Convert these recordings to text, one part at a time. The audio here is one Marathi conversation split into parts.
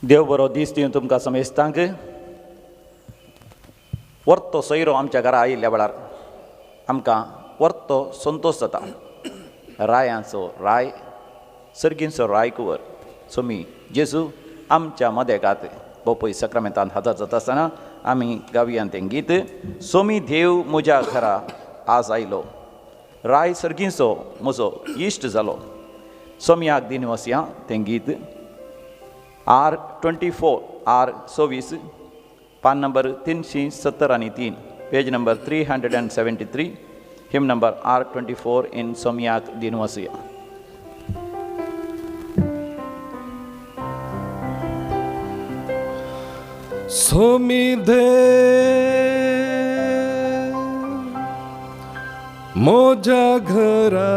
देव बरो दीस दिवन तुमकां समेस्तांक वर्तो सोयरो आमच्या घरा आयिल्ल्या वेळार आमकां वर्तो संतोश जाता. रायांचो राय सर्गींचो राय कुंवर सोमी जेजू आमच्या मदेकात बोपय सक्रामेंतान हजर जाता आसतना आमी गावयान तें गीत सोमी देव म्हज्या घरा आज आयलो राय सर्गींचो म्हजो इश्ट जालो सोम्याक दिनवसिया तें गीत R24 R26 पान number 373 page number 373 hymn number R24 इन सोम्याक दिनवसिया. सोमी देव मोजा घरा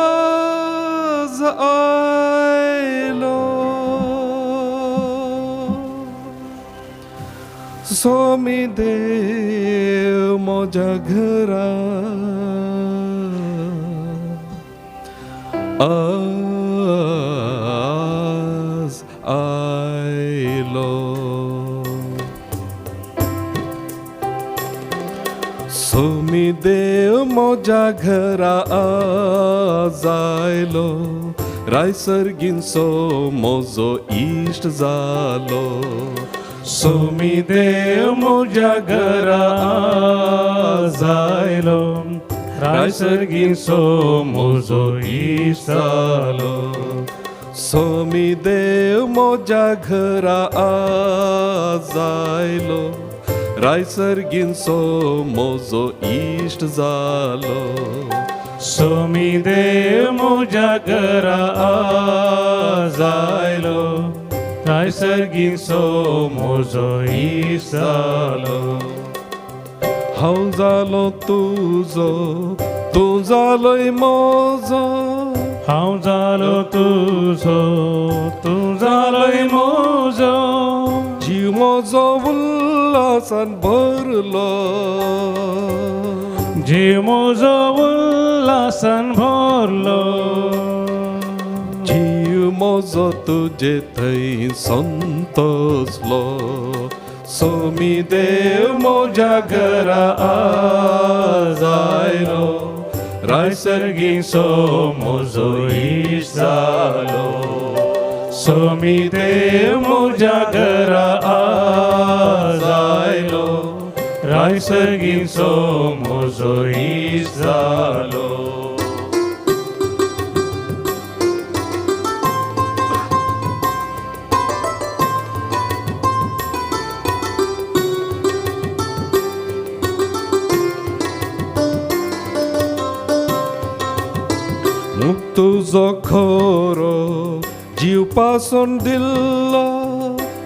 आज आयलो सोमी देव मोजा घरा आज आयलो सोमी देव मोजा घरा आज आयलो राय सर्गींचो मोजो इश्ट जालो सोमी देव मोजा घरा आज आयलो राय सर्गींचो मोजो इश्ट जालो सोमी देव मोजा घरा आज आयलो राय सर्गींचो मोजो इश्ट जालो सोमी देव मोजा घरा आज आयलो राय सर्गींचो मोजो इश्ट जालो हांव जालो तुजो तूं जालोय मोजो हांव जालो तुजो तूं जालोय मोजो जीव मोजो उल्हासान भरलो जीव मोजो उल्हासान भरलो जीव मोजो तुजे थंय संतोसलो सोमी देव मोजा घरा आज आयलो राय सर्गींचो मोजो इश्ट जालो सोमी देव मोजा घरा आज आयलो राय सर्गींचो मोजो इश्ट जालो तुजो खोरो जीव पासून दिल्लो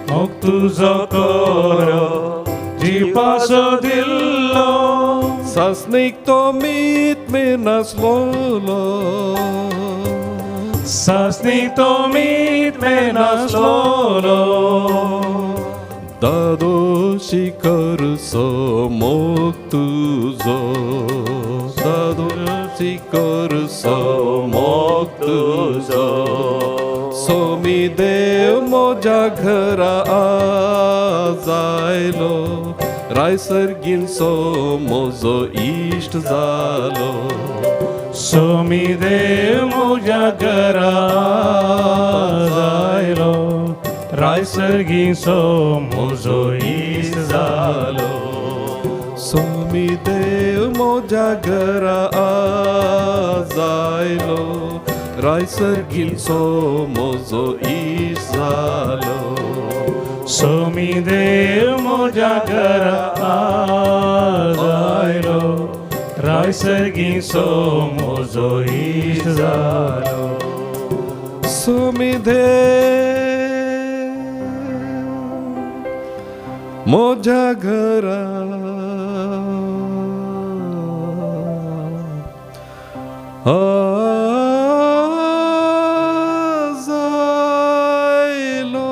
मोग तुजो खोरो जीव पासून दिल्लो सासनीक तो मीत मे नासलोलो सासनीक तो मीत मे नासलोलो दादोशी करसो मोग तुजो दादोशी करसो मोग तुजो सोमी देव मोजा घरा आज आयलो राय सर्गींचो मोजो इश्ट जालो सोमी देव मोजा घरा आज आयलो राय सर्गींचो मोजो इश्ट जालो सोमी देव मोजा घरा आज आयलो राय सर्गींचो मोजो इश्ट जालो सोमी देव मोजा घरा आज आयलो राय सर्गींचो मोजो इश्ट जालो सोमी देव मोजा घरा आज आयलो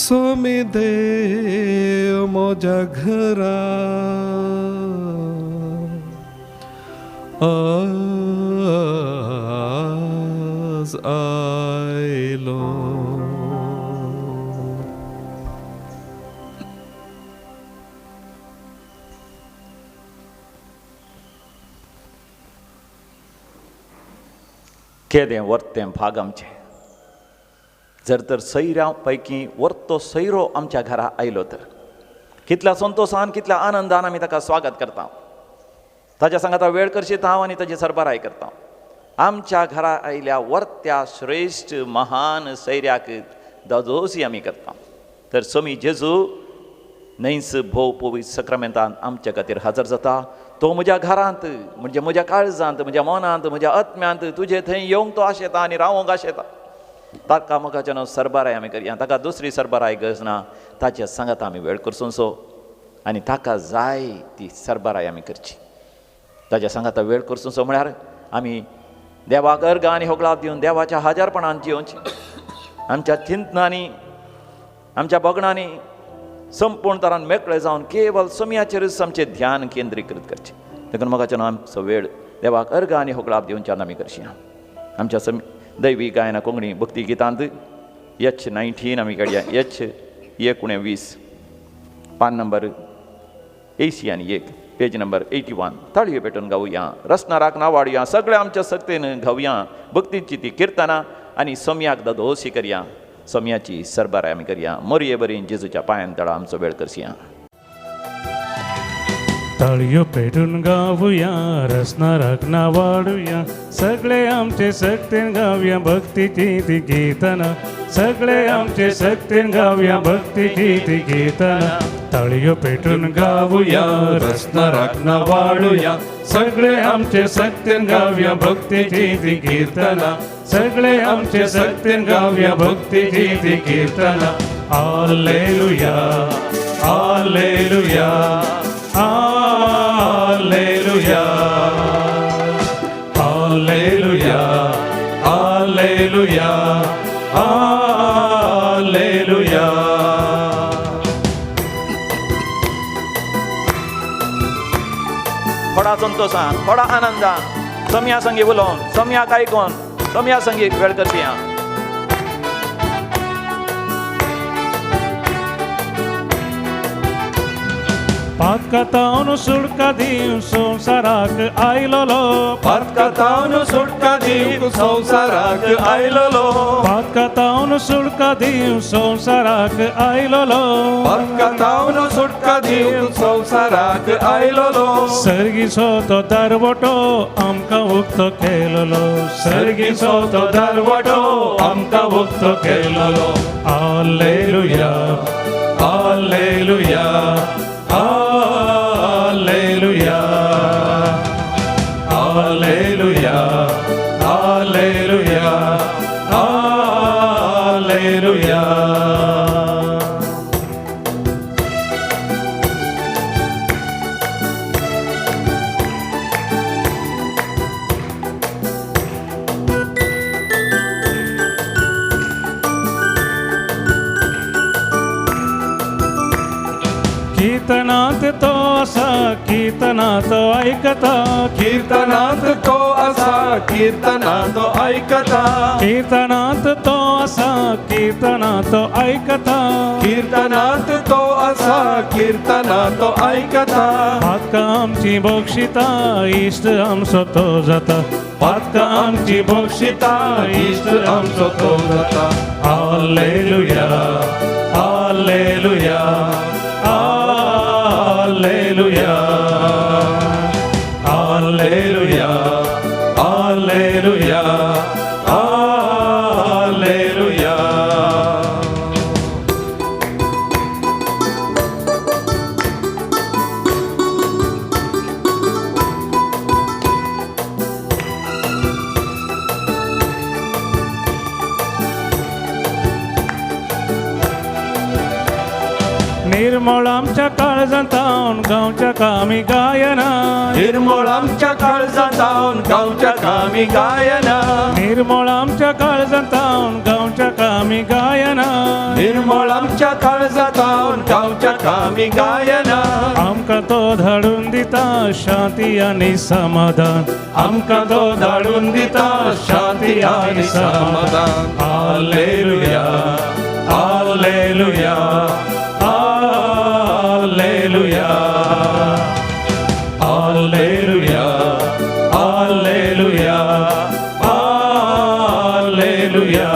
सो स्वामी देव माझ्या घरा आज आयलो. केदें वर्तें भाग आमचे जर तर सैऱ्या पैकी वर्तो सैरो आमच्या घरा आयलो तर कितल्या संतोषान कितल्या आनंदान आमी ताका स्वागत करता. ताच्या सांगाता वेळ करशीत हांव आनी ताची सरबराय करता. आमच्या घरा आयल्या वर्त्या श्रेश्ठ महान सैऱ्याक दोजोसी आमी करता. तर स्वामी जेजू नैस भोव पवित्र सक्रामेंतान आमच्या खातीर हजर जाता. तो म्हज्या घरांत म्हणजे म्हज्या काळजांत म्हज्या मनांत म्हज्या आत्म्यांत तुजे थंय येवंक तो आशेता आनी रावोंक आशेता. ताका मोगाच्यान सरबराय आमी करया. ताका दुसरी सरबराय गरज ना. ताच्या सांगात आमी वेळ करचोसो आनी ताका जाय ती सरबराय आमी करची. ताच्या सांगात वेळ करचोसो म्हळ्यार आमी देवाक अर्ग आनी होगळाव दिवन देवाच्या हाजारपणान जियोवची. आमच्या चिंतनांनी आमच्या बगणांनी संपूर्ण तरान मेकळे जावन केवळ स्वाम्याचेरच आमचें ध्यान केंद्रीकृत करचें. देखून मोगाच्यान आमचो वेळ देवाक अर्ग आनी होगळाव दिवच्यान आमी करची. आमच्या दैवी गायना कोंकणी भक्ती गितांत यच 19 आमी काडया. यच 19 पान नंबर 80 आनी 1 पेज नंबर 81. ताळयो पेटोवन गावया, रसनाराक नावाडया, सगळे आमच्या सक्तेन गावया भक्तीची ती किर्तनां आनी सोम्याक दोदोशी करया. सोम्याची सरबराय आमी करया. मोरये बरी जेजूच्या पांयान तळा आमचो वेळ करया. ताळयो पेटून गावया, रसनाराक नावाडूया, सगळे आमचे सक्तीन गावया भक्तीची ती कीर्तना. सगळे आमचे सक्तीन गावया भक्तीची ती कीर्तना. ताळयो पेटून गावया, रसनाराक नावाडूया, सगळे आमचे सक्तीन गावया भक्तीची ती कीर्तना. सगळे आमचे सक्तीन गावया भक्तीची ती कीर्तना. Hallelujah, hallelujah, hallelujah, hallelujah, hallelujah, hallelujah. थोडा संतोषान, थोडा आनंदान, सोम्या संगी उलोवन, सोम्याक आयकोन, सोम्या संगी वेळ करया. पातकातावन सुडका दिव संसाराक आयलोलो. पातकातावन सुटका दिवंक संसाराक आयलोलो. पातकातावन सुडका दिव संसाराक आयलोलो. पातकातावन सुटका दिवंक संसाराक आयलोलो. सर्गीचो तो दारवटो आमकां उक्तो केलोलो. सर्गीचो तो दारवटो आमकां उक्तो केलोलो. Hallelujah, hallelujah, hallelujah, hallelujah, hallelujah, hallelujah. कीर्तनात तो असा कीर्तनात ऐकता. कीर्तनात तो असा कीर्तनात ऐकता. कीर्तनात तो असा कीर्तनात ऐकता. कीर्तनात तो असा कीर्तनात ऐकता. पातका आमची बक्षिता इष्ट आमचो तो जाता. पातका आमची बक्षिता इष्ट आमचो तो जाता. Hallelujah, hallelujah, hallelujah, hallelujah, hallelujah, hallelujah. निर्मळ आमच्या काळजांतावन गावच्या कामी गायना निर्मळ आमच्या काळजांतावन गावच्या कामी गायना निर्मळ आमच्या काळजांतावन गावच्या कामी गायना निर्मळ आमच्या काळजांतावन गावच्या कामी गायना आमका तो धाडून दिता शांती आणि समाधान आमका तो धाडून दिता शांती आणि समाधान hallelujah hallelujah hallelujah hallelujah hallelujah hallelujah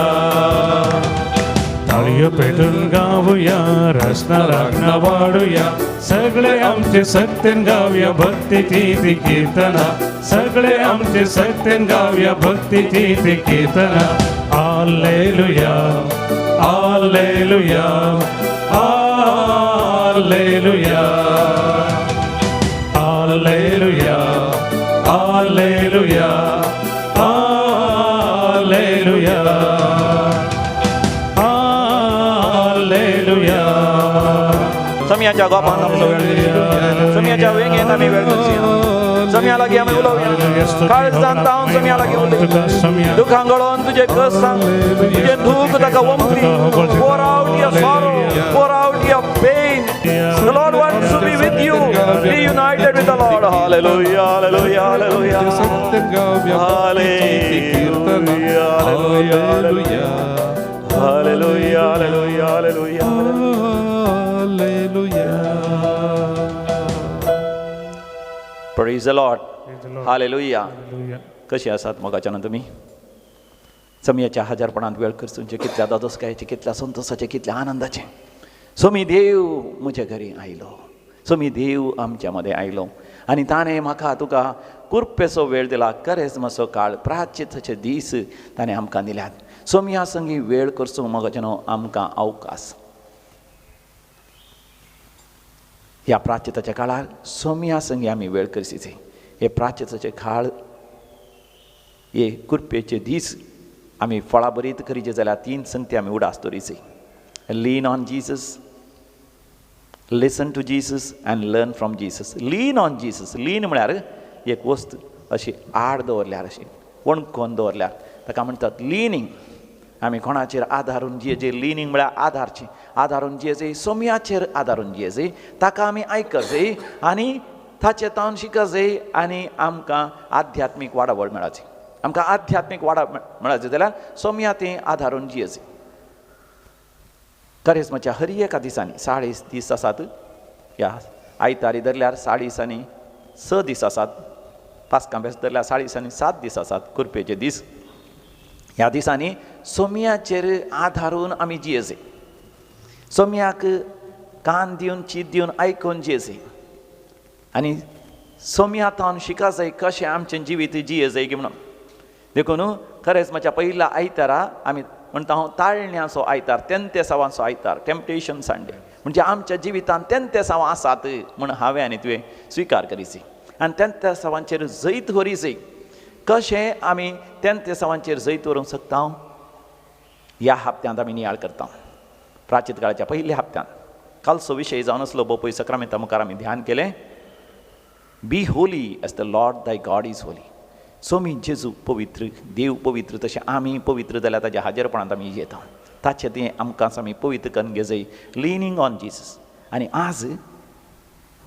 ताळयो पेटून गाऊया रचना राखना वाढूया सगळे आमचे सत्यन गाऊया भक्तीची ती कीर्तना सगळे आमचे सत्यन गाऊया भक्तीची ती कीर्तना hallelujah hallelujah hallelujah hallelujah hallelujah hallelujah hallelujah सम्याच्या गोपान सम्याच्या वेगेन आमी वेळ सम्या लागी आमी उलोवया काळजांत तावन सम्या लागी उलय दुखां गळोवन तुजे कस सांग तुजे दूख ताका वंपली pour out your sorrow pour out your pain the Lord wants to be with you be united with the Lord hallelujah hallelujah hallelujah Satyan गाऊया भक्तीची कीर्तना hallelujah hallelujah hallelujah hallelujah hallelujah praise the Lord hallelujah कशी आसात मोगाच्यान तुमी सम्याच्या हजारपणांत वेळ करचुंचे कितल्या दोदोसकायेचे कितल्या संतोषाचे कितल्या आनंदाचे सोमी देव म्हज्या घरी आयलो सोमी देव आमच्या मध्ये आयलो आनी ताणें म्हाका तुका कुरपेचो वेळ दिला खरेंच मातसो काळ प्राचित्वाचे दीस ताणें आमकां दिल्यात सोमया संगी वेळ करचो मोगाच्यानो आमकां अवकाश ह्या प्राचित्वाच्या काळार सोमया संगी आमी वेळ करचीचे हे प्राचित्वाचे काळ हे कुरपेचे दीस आमी फळां बरीत करीचे जाल्यार 3 संगती आमी उडास दवरीचे lean on Jesus listen to Jesus and learn from Jesus lean on Jesus lean म्हळ्यार एक वस्त अशी आड दवरल्यार अशी वणकोन दवरल्यार ताका म्हणटात लिनींग आमी कोणाचेर आदारून जियेचे लिनींग म्हळ्यार आधारची आदारून जियेचे सोमयाचेर आदारून जियेचे ताका आमी आयकचे आनी ताचे तावन शिकचे आनी आमकां आध्यात्मीक वाडावळ मेळची आमकां आध्यात्मीक वाडा मेळचे जाल्यार सोमया तें आदारून जियेचे करेस्माच्या हर एका दिसांनी 40 दीस आसात ह्या आयतारी धरल्यार 40 आनी 6 दीस आसात पास्कां बेस धरल्यार 40 आनी 7 दीस आसात कुरपेचे दीस ह्या दिसांनी सोमयाचेर आदारून आमी जियेचे सोमयाक कान दिवन चीत दिवन आयकून जियेचे आनी सोमया तावन शिकायचे कशें आमचें जिवीत जियेचे की म्हणून देखून करेस्माच्या पयल्या आयतारा आमी म्हणटा हांव ताळण्याचो आयतार तेंतेसावांचो आयतार टेम्पटेशन संडे म्हणजे आमच्या जिवितांत तेंतेसावां आसात म्हण हांवें आनी तुवें स्विकार करीची आनी तेंतेसावांचेर जैत व्हरीचे कशें आमी तेंतेसावांचेर जैत व्हरूंक शकता ह्या हप्त्यांत आमी नियाळ करता प्राचीन काळाच्या पयल्या हप्त्यांत कालचो विशय जावन आसलो बोपय सक्रामेंता मुखार आमी ध्यान केलें बी होली एज द लॉर्ड दाय गॉड इज होली सोमी जेजू पवित्र देव पवित्र तशें आमी पवित्र जाल्यार ताच्या हाजेरपणांत आमी येता ताचें तें आमकांच आमी पवित्र करून घेजय लिनींग ऑन जीसस आनी आज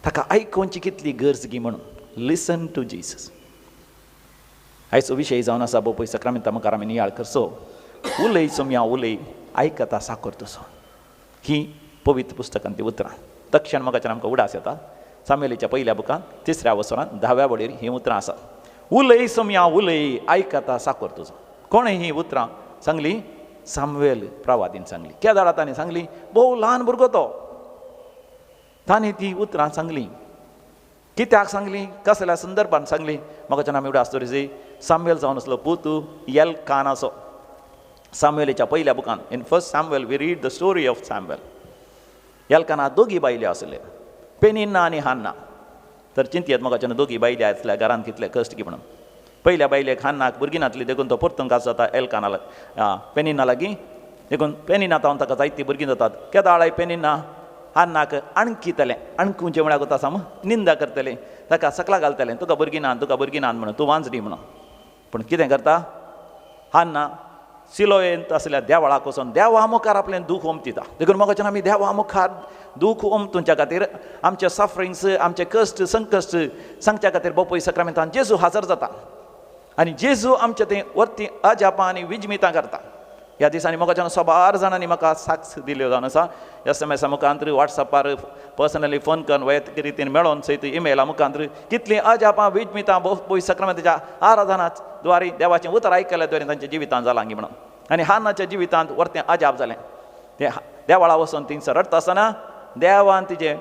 ताका आयकोवची कितली गरजगी म्हणून लिसन टू जीसस आयचो विशय जावन आसा बोपय सक्रामेंता मुखार आमी नियाळ करचो उलय सोम्या उलय आयकता साकोर तसो ही पवित्र पुस्तकांतली उतरां तक्षण मोगाच्यान आमकां उडास येता सामुएलीच्या पयल्या बुकांत 3ऱ्या वसरांत 10व्या वडीर ही उतरां आसात उलय सोम्या उलय आयकता साकोर तुजो कोणें ही उतरां सांगली सामुएल प्रवादीन सांगली केदारा ताणें सांगली भोव ल्हान भुरगो तो ताणें ती उतरां सांगली कित्याक सांगली कसल्या संदर्भान सांगली म्हाका आमी उडास दवरीची सामुएल जावन आसलो पुतू एल्कानाचो सामुएलीच्या पयल्या बुकांत in first Samuel we read the story of Samuel Elkanah दोगी बायल्यो आसले पेनिन्ना आनी हान्ना तर चिंतयेत म्हाका दोगी बायले आसल्या घरांत कितले कश्ट की म्हणून पयल्या बायलेक हान्नाक भुरगीं नासली देखून तो परतून कास जाता एल्काना पेनिन्ना लागीं देखून पेनिन्ना तावन ताका जायतीं भुरगीं जातात केदाळ पेनिन्ना हान्नाक अणकितलें अणकुचें म्हळ्यार कोता साम निंदा करतलें ताका सकला घालतलें तुका भुरगीं नान म्हणून तूं वांजडी म्हणून. पूण कितें करता हान्ना सिलोयेंत असल्या देवाळाक वचून देवा मुखार आपलें दूख ओमतिता. देखून मोगाच्यान आमी देवा मुखार दूख ओमतुच्या खातीर आमचे सफरिंग्स आमचे कश्ट संकश्ट सांगच्या खातीर बोपय सक्रामेंतान जेजू हजर जाता आनी जेजू आमचे थंय वर्ती अजापां आनी विजमितां करता. ह्या दिसांनी मोगाच्यान सोबार जाणांनी म्हाका साक्ष दिल्यो जावन आसा. SMS मुखांतर वॉट्सॅपार पर्सनली फोन करून वैयक्तीक रितीन मेळोन सयत ईमेला मुखांतर कितलीं अजापां विजमितां बोपय सक्रामेंताच्या आराधना द्वारे देवाचें उतर आयकल्या द्वारे तांच्या जिवितांत जालां म्हणून. आनी हान्नाच्या जिवितांत वर्तें अजाप जालें. तें देवाळा वचून थिंगसर रडटा आसतना देवान तिजें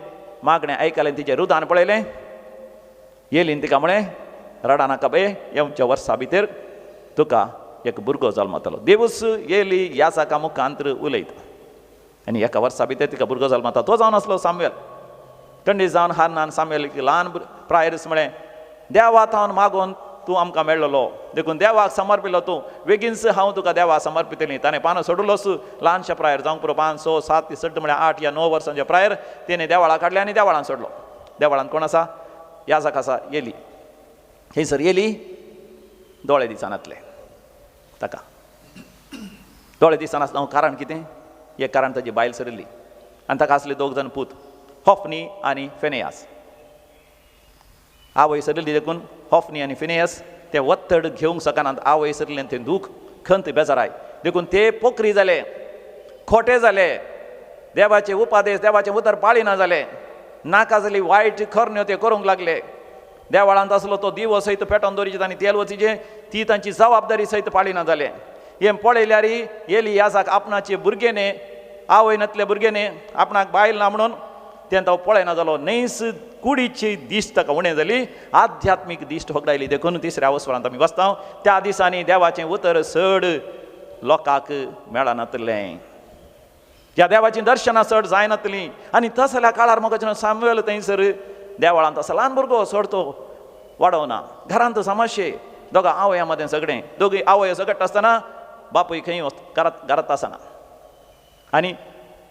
मागणें आयकलें तिजें रुदान पळयलें. येलीन तिका म्हळें रडा नाका बे येवच्या वर्सां भितर तुका एक भुरगो जल्मतलो. देवूस येली यासाका मुखांतर उलयता आनी एका वर्सा भितर तिका भुरगो जल्मता. तो जावन आसलो सामुएल. खंडीत जावन हान्नान सामुएल ल्हान प्रायर्स म्हळें देवात हांव मागोवन तूं आमकां मेळ्ळलो देखून देवाक समर्पिलो तूं बेगीनच हांव तुका देवाक समर्पितलीं. ताणें पानो सोडलोस ल्हानशें प्रायर जावंक पुरो 5, 6, 7, 7 म्हळ्यार 8 या 9 वर्सांचे प्रायर तेणें देवाळा काडले आनी देवाळान सोडलो. देवाळान कोण आसा याजाक आसा येली. थंयसर येली दोळे दिसानातले ताका दोळे दिसनासतना कारण कितें एक कारण ताची बायल सरिल्ली आनी ताका आसले 2 जाण पूत होफनी आनी फिनेयास. आवय सरिल्ली देखून होफनी आनी फिनेयास ते वत्तड घेवंक शकनात. आवय सरिल्लें तें दूख खंत बेजाराय देखून ते पोखरी जाले खोटे जाले देवाचे उपादेश देवाचें उतर पाळिना जाले नाका जाली वायट खर्न्यो ते करूंक लागले. देवाळांत आसलो तो दिवो सयत पेटोवन दवरिचे आनी तेल वचीचे ती तांची जबाबदारी सयत पाळिना जाले. हें पळयल्यार येली याजाक आपणाचे भुरगेने आवय नातले भुरगेने आपणाक बायल ना म्हणून तें तो पळयना जालो. नैस कुडीची दिश्ट ताका उणें जाली आध्यात्मीक दिश्ट होगडायली. देखून तिसऱ्या वस्वरांत आमी वाचता त्या दिसांनी देवाचें उतर चड लोकांक मेळनातलें. ह्या देवाचीं दर्शनां चड जायनातलीं. आनी तसल्या काळार म्हाका सामुएल थंयसर देवाळांत आसा ल्हान भुरगो चड तो वाडोवना. घरांत समस्ये दोगां आवयां मदें सगळें दोगी आवय झगडटा आसतना बापूय खंय घरांत आसना आनी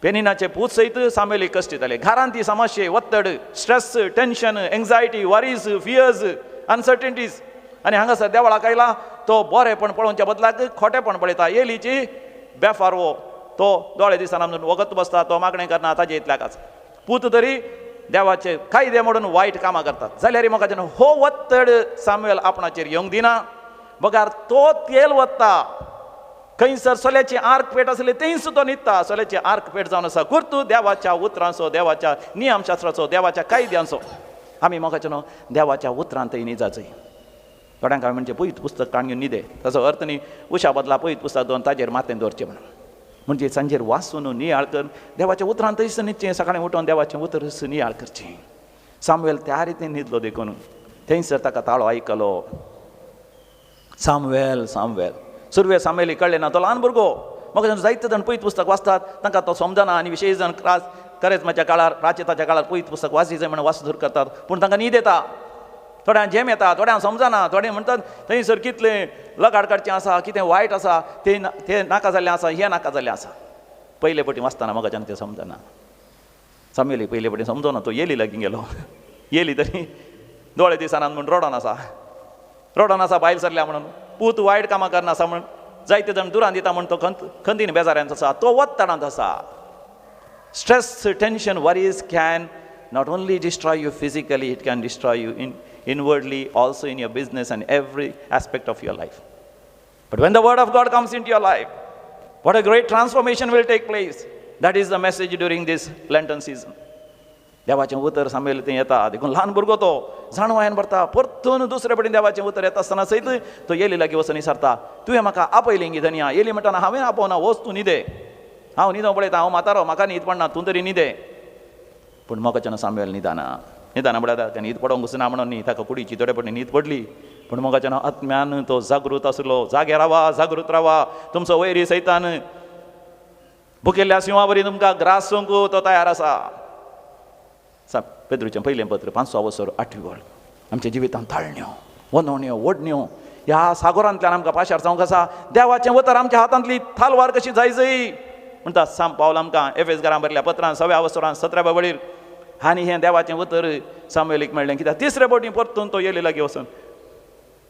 पेनिनाचे पूत सयत सामुएली कश्ट दिताले. घरांत ती समस्ये वत्तड stress tension anxiety worries fears uncertainties आनी हांगासर देवाळाक आयला तो बरेपण पळोवच्या बदलाक खोटेपण पळयता. येलीची बेफारवो तो दोळे दिसना म्हणून वगत बसता तो मागणें करना ताजे इतल्याकाच. पूत तरी देवाचे कायदे म्हणून वायट कामां करतात. जाल्यार म्हाका जेन्ना हो वत्तड सामुएल आपणाचेर येवंक दिना बगार तो तेल वत्ता खंयसर सोल्याची आर्क पेट आसली थंय सुद्दां न्हिदता. सोल्याची आर्क पेट जावन आसा कुर्तू देवाच्या उतरांचो देवाच्या नियमशास्त्राचो देवाच्या कायद्यांचो आमी म्हाका न्हू देवाच्या उतरांतय न्हिजाचय. थोड्यांक हांवें म्हणजे पयत पुस्तक काडून न्हिदे ताचो अर्थ न्ही उशा बदला पयत पुस्तक दवरून ताजेर माथें दवरचें म्हणून. म्हणजे सांजेर वाचून नियाळ कर देवाच्या उतरांतय न्हिदचें सकाळीं उठोवन देवाचें उतर नियाळ करचें. सामुएल त्या रितीन न्हिदलो देखून थंयसर ताका ताळो आयकलो. सामुएल सामुएल सुरवे सामुएली कळ्ळें ना तो ल्हान भुरगो. म्हाका जायते जाण पयत पुस्तक वाचतात तांकां तो समजना आनी विशेश जाण करेजमाच्या काळार प्राचेताच्या काळार पयत पुस्तक वाचीचें म्हणून वाचधूर करतात पूण तांकां न्हीद येता. थोड्यांक झेम येता थोड्यांक समजना. थोडे म्हणटात थंयसर कितलें लगाड काडचें आसा कितें वायट आसा तें नाका जाल्लें आसा हें नाका जाल्लें आसा. पयले पटी वाचतना म्हाका तें समजना. सामुएली पयले पटी समजना तो येली लागीं गेलो. येली तरी दोळे दिसनात म्हणून रडोन आसा बायल सरल्या म्हणून पूत वायट कामां करना आसा म्हणून जायते जाण दुरान दिता म्हणून तो खंतीन बेजाऱ्यांत आसा तो वत्तडांत आसा. Stress tension worries can not only destroy you physically, it can destroy you inwardly, also in your business and every aspect of your life. But when the word of God comes into your life, what a great transformation will take place. That is the message during this Lenten season. देवाचें उतर सामुएल थंय येता देखून ल्हान भुरगो तो जाणवायन भरता परतून दुसरे पटेन देवाचें उतर येता आसतना सयत तो येली लागीं वचून विचारता तुवें म्हाका आपयलें गी धनिया. येली म्हणटाना हांवें आपोवना वच तूं न्हिदे. हांव न्हिदो पळयता हांव म्हातारो म्हाका न्हीद पडना तूं तरी न्हिदे. पूण मोगाच्यान सामुएल न्हिदाना म्हळ्यार ताका न्हीद पडोंक वचना म्हणून न्ही ताका कुडीची थोडे पटी न्हीद पडली. पूण मोगाच्यान आत्म्यान तो जागृत आसलो. जागे रावा जागृत रावा तुमचो वैरी सैतान भुकेल्ल्या सिंहा बरी तुमकां ग्रासूंक तो तयार आसा. पेद्रूचें पयलें पत्र 5 वसर 8 वळ आमच्या जिवितांत ताळण्यो वनवण्यो ओडण्यो ह्या सागोरांतल्यान आमकां पाशार जावंक आसा. देवाचें उतर आमच्या हातांतली थालवार कशी जायजई म्हणटा सांग पावल आमकां एफेसकारांक बरयल्या पत्रान 6व्या वसोरान 17व्या वळीर आनी हें देवाचें उतर सामुएलीक मेळ्ळें कित्याक तिसरे फावटी परतून तो येली लागीं वचून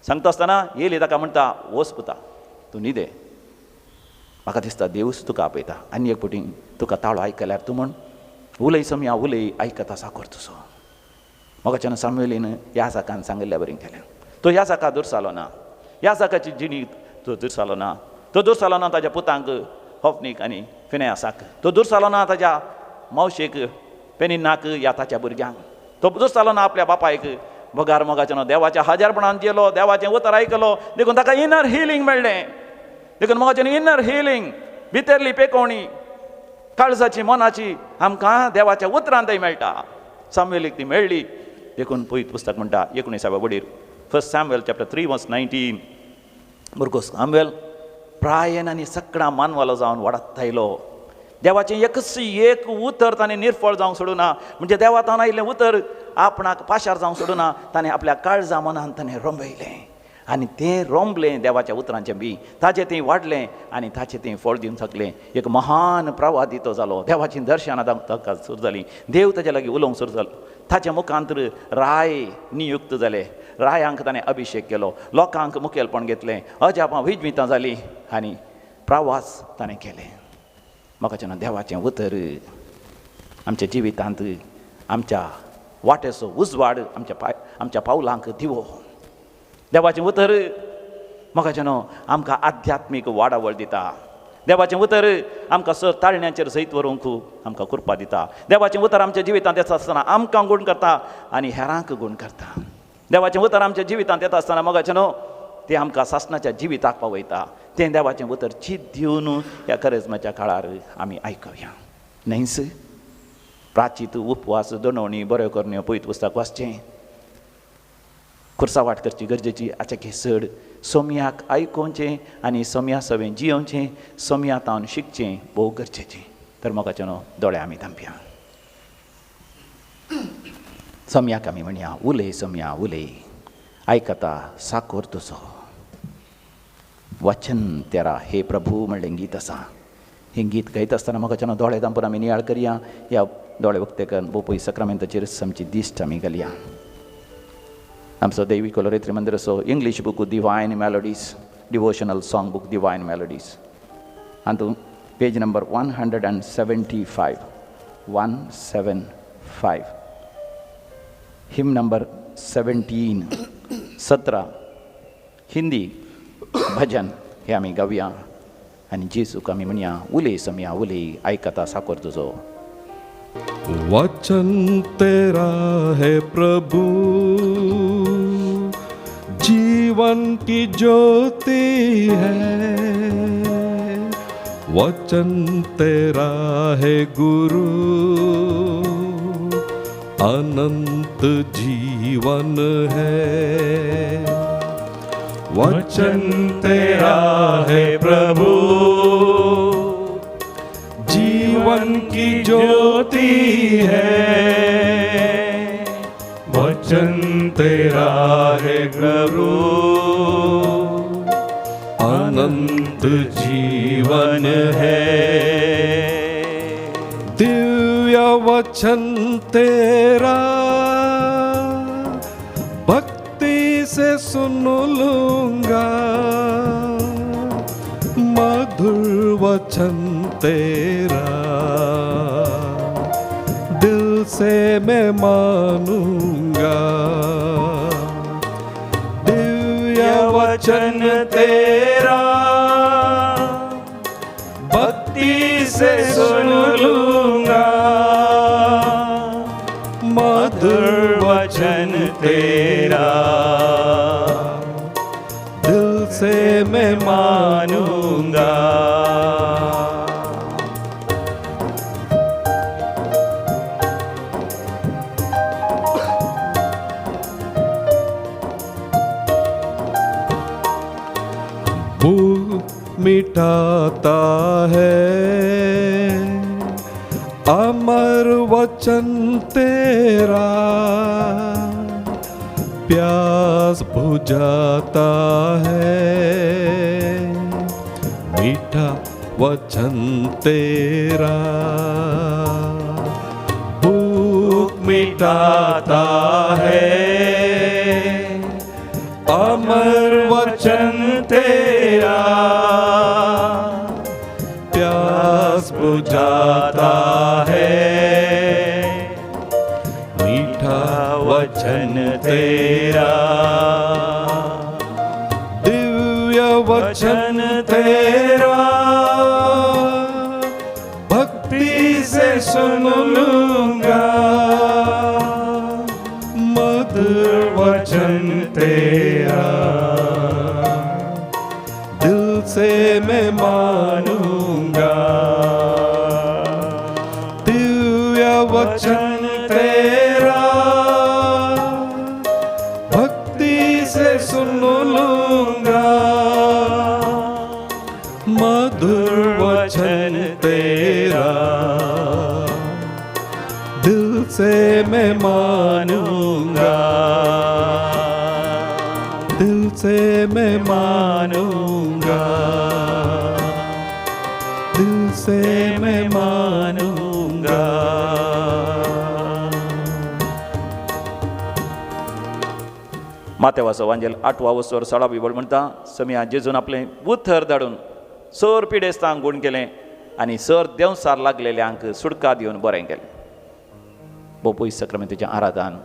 सांगता आसतना येली ताका म्हणटा वच पुता तूं न्हिदे म्हाका दिसता देवूच तुका आपयता आनी एक फावटी तुका ताळो आयकल्यार तूं म्हण उलय समया उलय आयकता साकर तुजो म्हाका सामुएलीन ह्या साकान सांगिल्ल्या बरें केलें तो ह्या साका दुरसालो ना ह्या साकाची जिणी तो दुरसालो ना तो दुरसालो ना ताज्या पुतांक होफनीक आनी फिनेयासाक तो दुरसालो ना ताज्या मावशेक पेनिनाक या ताच्या भुरग्यांक तो दुरसालो ना आपल्या बापायक भोगार मोगाचें देवाच्या हजारपणान गेलो देवाचें उतर आयकलो देखून ताका इनर हिलींग मेळ्ळें देखून मोगाचें इनर हिलींग भितरली पेकोवणी काळजाची मनाची आमकां देवाच्या उतरान थंय मेळटा सामुएलीक ती मेळ्ळी देखून पयत पुस्तक म्हणटा 19व्या वडीर 1 सॅम्युएल चॅप्टर 3 वर्स 19 भुरगो सामुएल प्रायेन आनी सगळां मानवालो जावन वाडत आयलो देवाचें एकच एक उतर ताणें निर्फळ जावंक सोडूना म्हणजे देवातान आयिल्लें उतर आपणाक पाशार जावंक सोडूना ताणें आपल्या काळजा मनान ताणें रोंबयलें आनी तें रोंबलें देवाच्या उतरांचें बी ताचें तें वाडलें आनी ताचें तें फळ दिवन शकलें एक महान प्रवादी तो जालो देवाचीं दर्शनां ताका सुरू जालीं देव ताचे लागीं उलोवंक सुरू जालो ताच्या मुखांतर राय नियुक्त जाले रायांक ताणें अभिशेक केलो लोकांक मुखेलपण घेतलें अजापां विजमितां जालीं आनी प्रवास ताणें केले म्हाका देवाचें उतर आमच्या जिवितांत आमच्या वाटेचो उजवाड आमच्या पावलांक दिवो देवाचें उतर म्हाका आमकां आध्यात्मीक वाडावळ दिता देवाचें उतर आमकां सर ताळण्यांचेर सयत व्हरूंक आमकां कृपा दिता देवाचें उतर आमच्या जिवितांत येता आसतना आमकां गूण करता आनी हेरांक गूण करता देवाचें उतर आमच्या जिवितांत येता आसतना म्हाका तें आमकां सासणाच्या जिविताक पावयता तें देवाचें उतर चीत दिवन ह्या करेजमाच्या काळार आमी आयकया न्हयस प्राचीत उपवास दोनवणी बऱ्यो करण्यो पयत पुस्तक वाचचें खुर्सावाट करची गरजेची आचें चड सोमयाक आयकोवचें आनी सोमया सवें जियोवचें सोमया तावन शिकचें भोव गरजेचें तर म्हाका दोळे आमी धांपया सोमयाक आमी म्हणया उलय सोमया उलय आयकता साकोर तुजो वचन तेरा हे प्रभू म्हणलें गीत आसा हें गीत गायत आसतना म्हाका दोळे धांपून आमी नियाळ करया ह्या दोळे उक्तेकन बोपय सक्रामेंताचेर आमची दिश्ट आमी घालया आमचो दैवी कोलोरेत्री मंदिराचो English book divine melodies devotional song book divine melodies हातूंत page number 175 175 hymn number 17 Hindi bhajan हे आमी गावया आनी जेजूक आमी म्हणया उलय सोमया उलय आयकता साकोर तुजो वचन तेरा है प्रभु जीवन की ज्योति है वचन तेरा है गुरु अनंत जीवन है वचन तेरा है प्रभु जीवन की ज्योति है वचन तेरा है प्रभु अनंत जीवन है दिव्य वचन तेरा भक्ति से सुन लूंगा मधुर वचन तेरा दिल से मैं मानूंगा दिव्य वचन तेरा भक्ति से सुन लूंगा मधुर वचन तेरा दिल से मैं मानूंगा मिटाता है अमर वचन तेरा प्यास बुझाता है मीठा वचन तेरा भूख मिटाता है, अमर वचन तेरा प्यास बुझाता है, मीठा वचन तेरा, दिव्य वचन तेरा, भक्ति से सुन लूंगा, मधुर वचन तेरा, दिल से मैं मानूंगा, दिव्य वचन तेरा, भक्ति से सुन लूंगा, मधुर वचन तेरा, दिल से मैं मानूंगा, दिल से मैं मानूंगा, दिल से मैं मानूंगा. माथेवाचो वांजेल 8वा वचोर 16वी बळ म्हणटा, समिया जेजून आपलें उथर धाडून सर पिडेस्तांक गूण केलें आनी सर देंवसार लागलेल्यांक सुडका दिवन बरें केलें. भोव पयस सक्रामेंताचें आराधन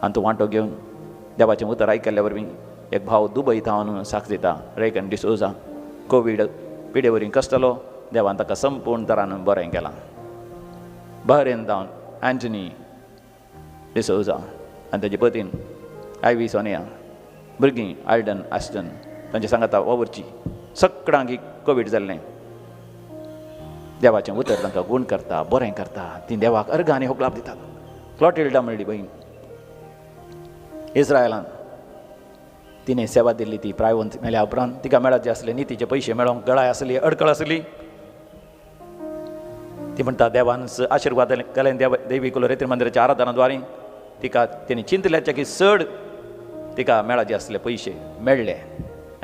आनी तो वांटो घेवन देवाचें उतर आयकल्ल्या वरवीं एक भाव दुबय थावन साक्ष दिता, रेगन डिसोजा. कोवीड पिडे वरवीं कसतलो, देवान ताका संपूर्ण तरान बरें केलां. बहरेन जावन एंटनी डिसोजा आनी ताचे पतीन आयवी सोनिया, भुरगीं आयडन आस्टन, तांचे सांगाता वावरची सगळ्यांक कोवीड जाल्लें. देवाचें उतर तांकां गूण करता, बरें करता, ती देवाक अर्घ आनी होकलाप दितात. क्लॉटिल्डा म्हणली बहीण, इस्रायलान तिणें सेवा दिल्ली, ती प्रायवंत मेल्या उपरांत तिका मेळत जे आसले नितीचे पयशे मेळोंक गळाय आसली, अडकळ आसली. ती म्हणटा देवान आशिर्वाद केलें देवी कुलरेतीर मंदिराच्या आराधनाद्वारे तिका तेणी चिंतल्याचे की चड तिका मेळत जे आसले पयशे मेळ्ळे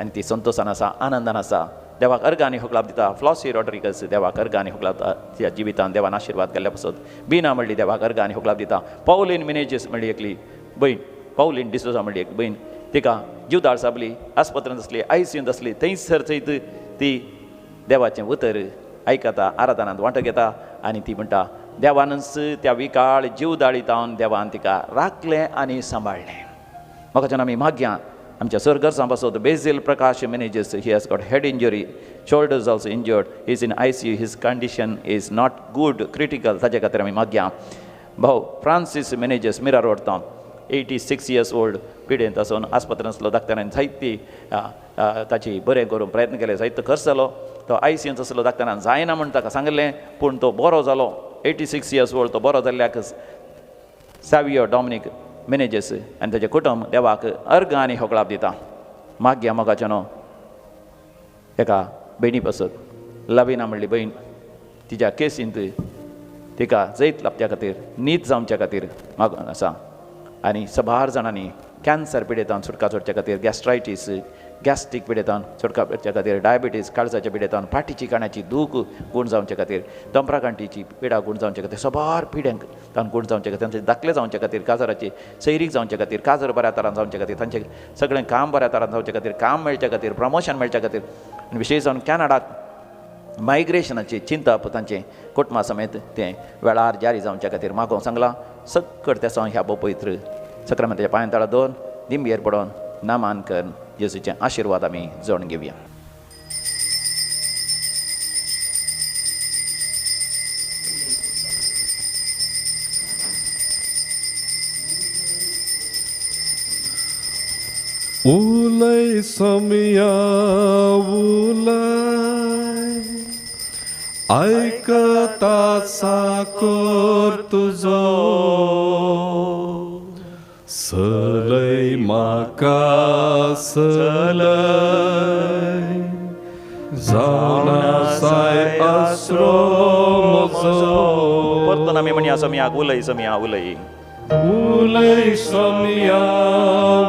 आनी ती संतोशान आसा, आनंदान आसा, देवाक अर्घ आनी होकलाप दिता. फ्लॉसी रॉड्रिगस देवाक अर्घ आनी होकलाप दिता, तिच्या जिवितान देवान आशिर्वाद केल्ल्या पासून. बिना म्हणली देवाक अर्घ आनी होकलाप दिता. पौलीन मिनेजीस म्हणली एकली बहीण, पौलीन डिसोजा म्हणली एक बहीण, तिका जीवदाळ साबली, आस्पत्रांत आसली, आयसीयूंत आसली, थंयसर थंयत ती देवाचें उतर आयकता, आराधनांत वांटो घेता आनी ती म्हणटा देवानच त्या विकाळ जीवदाळीतावन देवान तिका राखलें आनी सांबाळलें. म्हाका आमी मागया आमच्या सरगर्सां पासून Basil Prakash Menezes, he has got head injury, shoulders also injured, he is in ICU, his condition is not good, critical. ताचे खातीर आमी मागया. भाऊ फ्रांसीस मॅनेजर्स मिरा रोड तावन 86 years old, पिडेंत आसून आस्पत्रांत आसलो. दाक्तरांनी जायती ताची बरें करून प्रयत्न केले, जायतो खर्च जालो. तो ICUंत आसलो, दाक्तरान जायना म्हूण ताका सांगलें, पूण तो बरो जालो. 86 years old तो बरो जाल्ल्याक सॅवियो डॉमिनीक मॅनेजर्स आनी ताचें कुटुंब देवाक अर्घ आनी होकलाप दिता. मागया मोगाच्यानो एका भयणी पासून लविना म्हणली बहीण, तिच्या केसींत तिका जैत लाभच्या खातीर, नीत जावच्या खातीर मागून आसा. आनी सबार जाणांनी कॅन्सर पिडेतान सुटका सोडच्या खातीर, गॅस्ट्रायटीस, गॅस्ट्रीक पिडेतान सुटका सोडच्या खातीर, डायबिटीज काळजाच्या पिडेतान, फाटीची काण्याची दूख गूण जावच्या खातीर, दंपराकांटीची पिडा गूण जावच्या खातीर, सबार पिड्यांक तान गूण जावच्या खातीर, तांचे दाखले जावच्या खातीर, काजराची सैरीक जावच्या खातीर, काजर बऱ्या तरान जावच्या खातीर, तांचें सगळें काम बऱ्या तरान जावच्या खातीर, काम मेळच्या खातीर, प्रमोशन मेळच्या खातीर, आनी विशेश जावन कॅनडाक मायग्रेशनाची चिंता तांचे कुटुंबा समेत तें वेळार जारी जावच्या खातीर मागोवंक सांगलां. सकट तेसो ह्या पवित्र सक्रामेंताच्या पांयां तळा दवन दिंबयेर पडोवन नामान करून जेजूचें आशिर्वाद आमी जोडून घेवया. उलय समिया उलय, ऐकता साकोर तुजो, सलय म्हाका सलय, जावना साय आसरो म्हजो. परतून आमी म्हणया समियाक उलय, समिया उलय. उलय समिया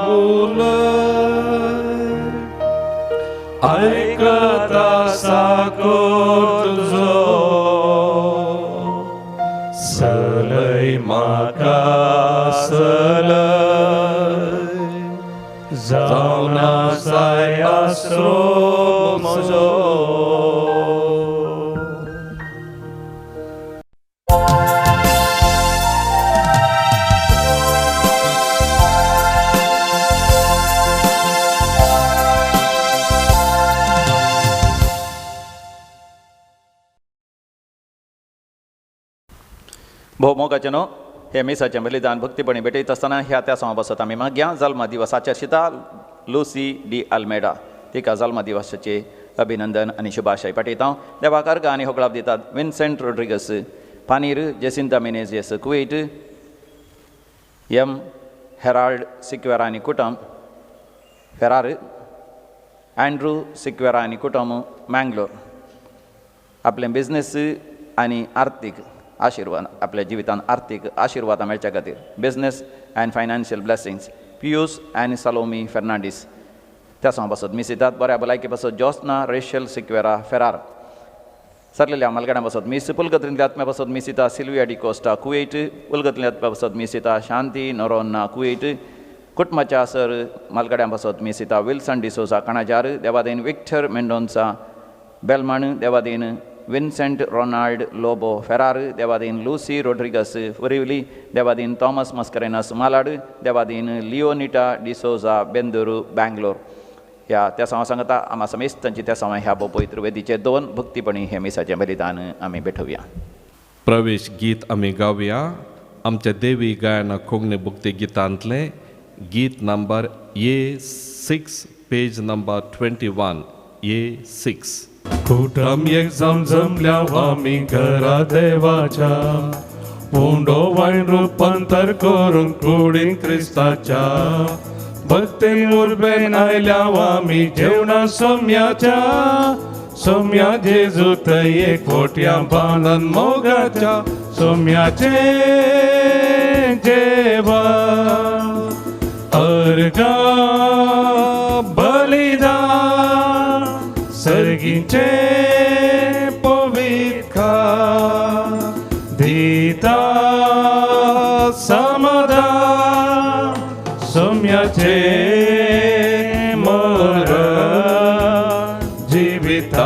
उलय, ऐकता साकोर तुझो सलय म्हाका सलय जावन आसाय आसरो म्हजो. भोवमोगाचे न्हू हे मिसाचें बलिदान भक्तीपणी भेटयत आसतना ह्या त्या समा बसत आमी मागया जल्म दिवसाच्या शिता लुसी डी आल्मेडा तिका जल्म दिवसाचे अभिनंदन आनी शुभाशय पाठयता. देवाक अर्घ आनी होगळाप दितात विन्सेंट रोड्रिगस, पानीर जेसिंता मेनेझियस कुवेट, एम हेराल्ड सिक्वेरा आनी कुटुंब फेरार, अँड्रू सिक्वेरा आनी कुटुंब मँगलोर. आपले बिझनेस आनी आर्थीक आशिर्वाद आपल्या जिवितान आर्थीक आशिर्वाद मेळच्या खातीर बिझनेस अँड फायनान्शियल ब्लेसिंग्स पियूस आनी सालोमी फेर्नांडीस त्या समा बसत मिसितात. बऱ्या भलायकी बसत जोस्ना रेशल सिक्वेरा फेरार. सरलेल्या मालगाड्या बसत मिस पुलगत्रींतल्या आत्म्या बसत मिसिता सिल्विया डी कोस्टा कुवेट. उलगतल्या आत्म्या बसत मिसिता शांती नोरोन्ना कुवेट. कुटुंबाच्या सर मालगाड्या बसत मिसिता विल्सन डिसोजा काणाजार. देवादेन विक्टर मेंडोन्सा बेलमाण. देवादेन विन्सेंट रोनाल्ड लोबो फेरार. देवादीन लुसी रोड्रिगस वरिवली. देवादीन थॉमस मस्करेनस मालाड. देवादीन लिओनिटा डिसोजा बेंदुरू बँगलोर. ह्या त्या समा सांगता आम्हा समेस्तांची त्या समा ह्या पवित्र वेदीचे 2 भक्तीपणी हे मिसाचें बलिदान आमी भेटोवया. प्रवेश गीत आमी गावया. आमच्या देवी गायना कोंकणी भक्ती गितांतले गीत number A6 page number 21 A6. कुटुंब एक जमल्या आम्ही घरा देवाच्या उंडो वाईन रूपांतर करून कुडीन क्रिस्ताच्या भक्तीन उर्बेन आयल्या आम्ही जेवणा सोम्याच्या सोम्या जेजू थंय एक फोट्या बांदन मोगाच्या सोम्याचे जेवा अर्गा बलिदान सर्गीचे पवित्र दिता समाधान सोम्याचे मर जीविताकार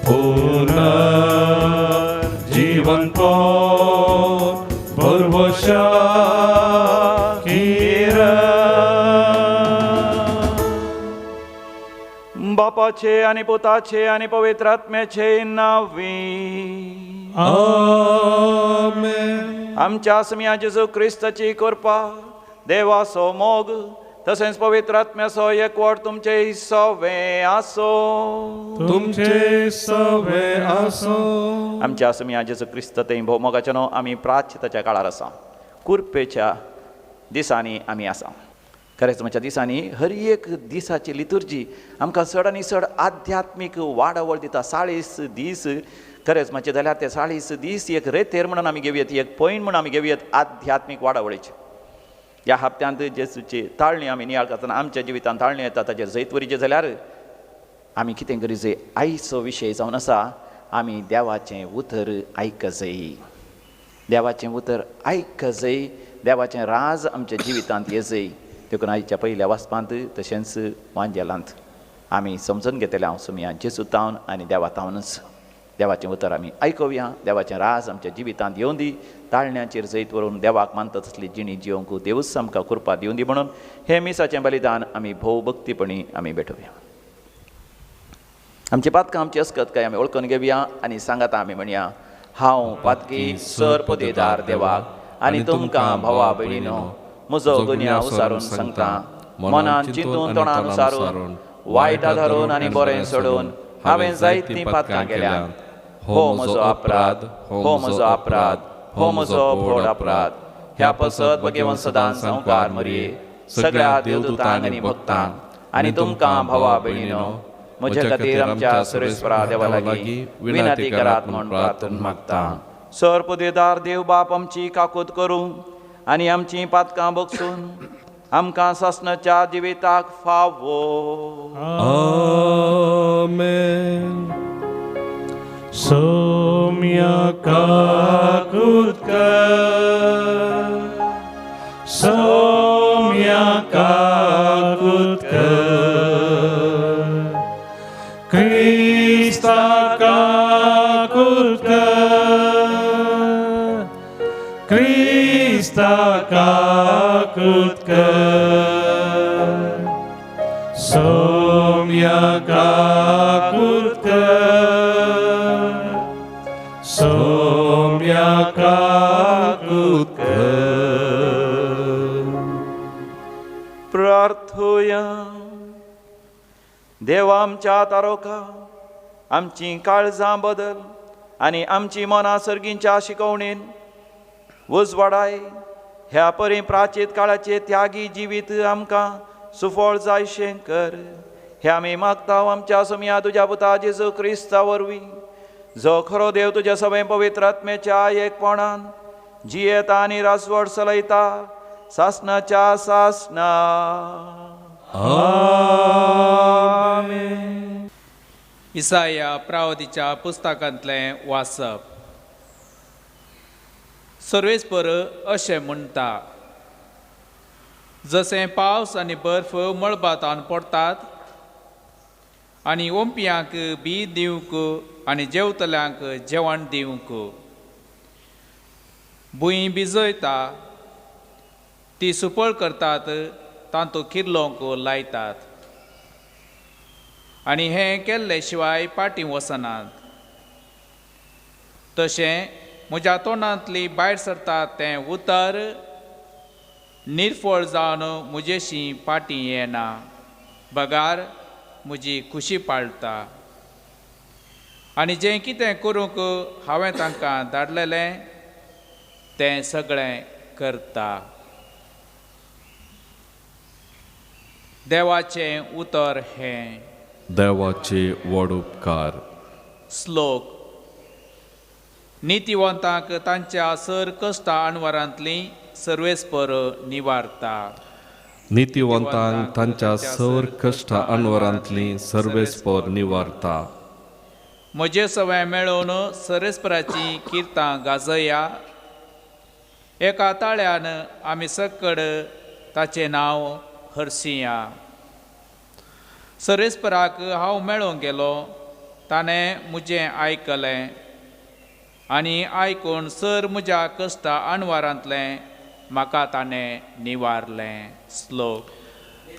पुनर्जीवन पूर्वशा बापाचे आणि पुताचे आणि पवित्र आत्म्याचे नावी आमेन. आमच्या समिया जेजू क्रिस्ताची कृपा देवाचो मोग तसेच पवित्र आत्म्याचो एकवट तुमचे सवे आसो. तुमचे सवे आसो. आमच्या समिया जेजू क्रिस्त थंय भोवमोगाचे न्हू आमी प्राच्यताच्या काळार आसा. कुरपेच्या दिसांनी आमी आसा. खरेंच दिसांनी हर एक दिसाची लितुर्जी आमकां चड आनी चड आध्यात्मीक वाडवळ दिता. 40 दीस खरेंच जाल्यार ते 40 दीस एक रेतेर म्हणून आमी घेवयात, एक पॉयंट म्हणून आमी घेवयात आध्यात्मीक वाडवळीची. ह्या हप्त्यांत जेजूची ताळणी आमी नियाळ करतना आमच्या जिवितांत ताळणी येता ताचेर जैतवरीचे जाल्यार आमी कितें करी जाय. आयचो विशय जावन आसा आमी देवाचें उतर आयकजय. देवाचें उतर आयकजय. देवाचें राज आमच्या जिवितांत येजय. देखून आयच्या पयल्या वाचपांत तशेंच वांजेलांत आमी समजून घेतले हांव सुमिया जेजू तावन आनी देवा तावनच देवाचें उतर आमी आयकुया. देवाचें राज आमच्या जिवितांत येवं दी. ताळण्याचेर जैत व्हरून देवाक मानता तसली जिणी जिवंक देवूच आमकां कृपा दिवं दी म्हणून हे मिसाचें बलिदान आमी भोव भक्तीपणी आमी भेटोवया. आमची पातकां आमची अस्कत काय आमी वळखून घेवया आनी सांगात आमी म्हणया हांव पातकी सर पोदेदार देवाक आनी तुमकां भावा भयणीनो म्हजो गुन्यांव उसारून सांगता. मनान चिंतून तोंडान उसारून वायट धरून आनी बरें सोडून हांवें जायतीं पातकां केल्यात. हो म्हजो अपराध, हो म्हजो अपराध, हो म्हजो व्हड अपराध. ह्या पसत भगेवन सदांच संवकार मरये सगळ्या देवदूतांक आनी भक्तांक आनी तुमकां भावा भयणीनो म्हजे खातीर आमच्या सुरेश्वरा देवा लागीं विनंती करात म्हूण प्रार्थना मागता. सर पोदेदार देव बाप आमची काकूत करूं आनी आमची पातकां बगसून आमकां ससनाच्या जिविताक फावो. Amen. Somya kakutka, Somya kakutka, Krista kakutka, Krista kakutka, Somya kakutka, Somya kakutka. प्रार्थुया. देवा आमच्या तारोका आमची काळजां बदल आनी आमची मनां सर्गींच्या शिकवणेन उजवाडाय. ह्या परी प्राचीत काळाचे त्यागी जिवीत आमकां सुफळ जायशें कर. हे आमी मागता आमच्या समिया तुज्या पुता जेजू क्रिस्ता वरवीं, जो खरो देव तुज्या सगळे पवित्र आत्म्याच्या एकपणान जियेता आनी रासवड चलयता सासनाच्या सासना. आमेन. इसाया प्रावतीच्या पुस्तकांतलें वाचप. सर्वेस्पर अशें म्हणटा, जशें पावस आनी बर्फ मळबातान पडटात आनी ओंपयांक बी दिवंक आनी जेवतल्यांक जेवण दिवंक, भुंय भिजयता ती सुपळ करतात, तांतू किर्लोंक लायतात आनी हें केल्ले शिवाय पाटी वचनात. तशें म्हज्या तोंडांतली भायर सरता तें उतर निर्फळ जावन म्हजेशी पाटी येना. बगार म्हजी खुशी पाळटा आनी जें कितें करूंक हांवें तांकां धाडलेलें तें सगळें करता. देवाचें उतर हें. देवाचे व्हड उपकार. श्लोक. नितीवंतांक तांच्या सर कश्टा अणवरांतली सर्वेस्पर निवारता. नितीवंतांक तांच्या सर कश्टा अणवरांतली सर्वेस्पर निवारता. म्हजे सवय मेळोवन सर्वेस्पराची किर्तां गाजया. एका ताळ्यान आमी सक्कड ताचें नांव हरसिया. सर्वेस्पराक हांव मेळोंक गेलो, ताणें म्हजें आयकलें आनी आयकून सर म्हज्या कश्टा अणवारांतलें म्हाका ताणें निवारलें. श्लोक.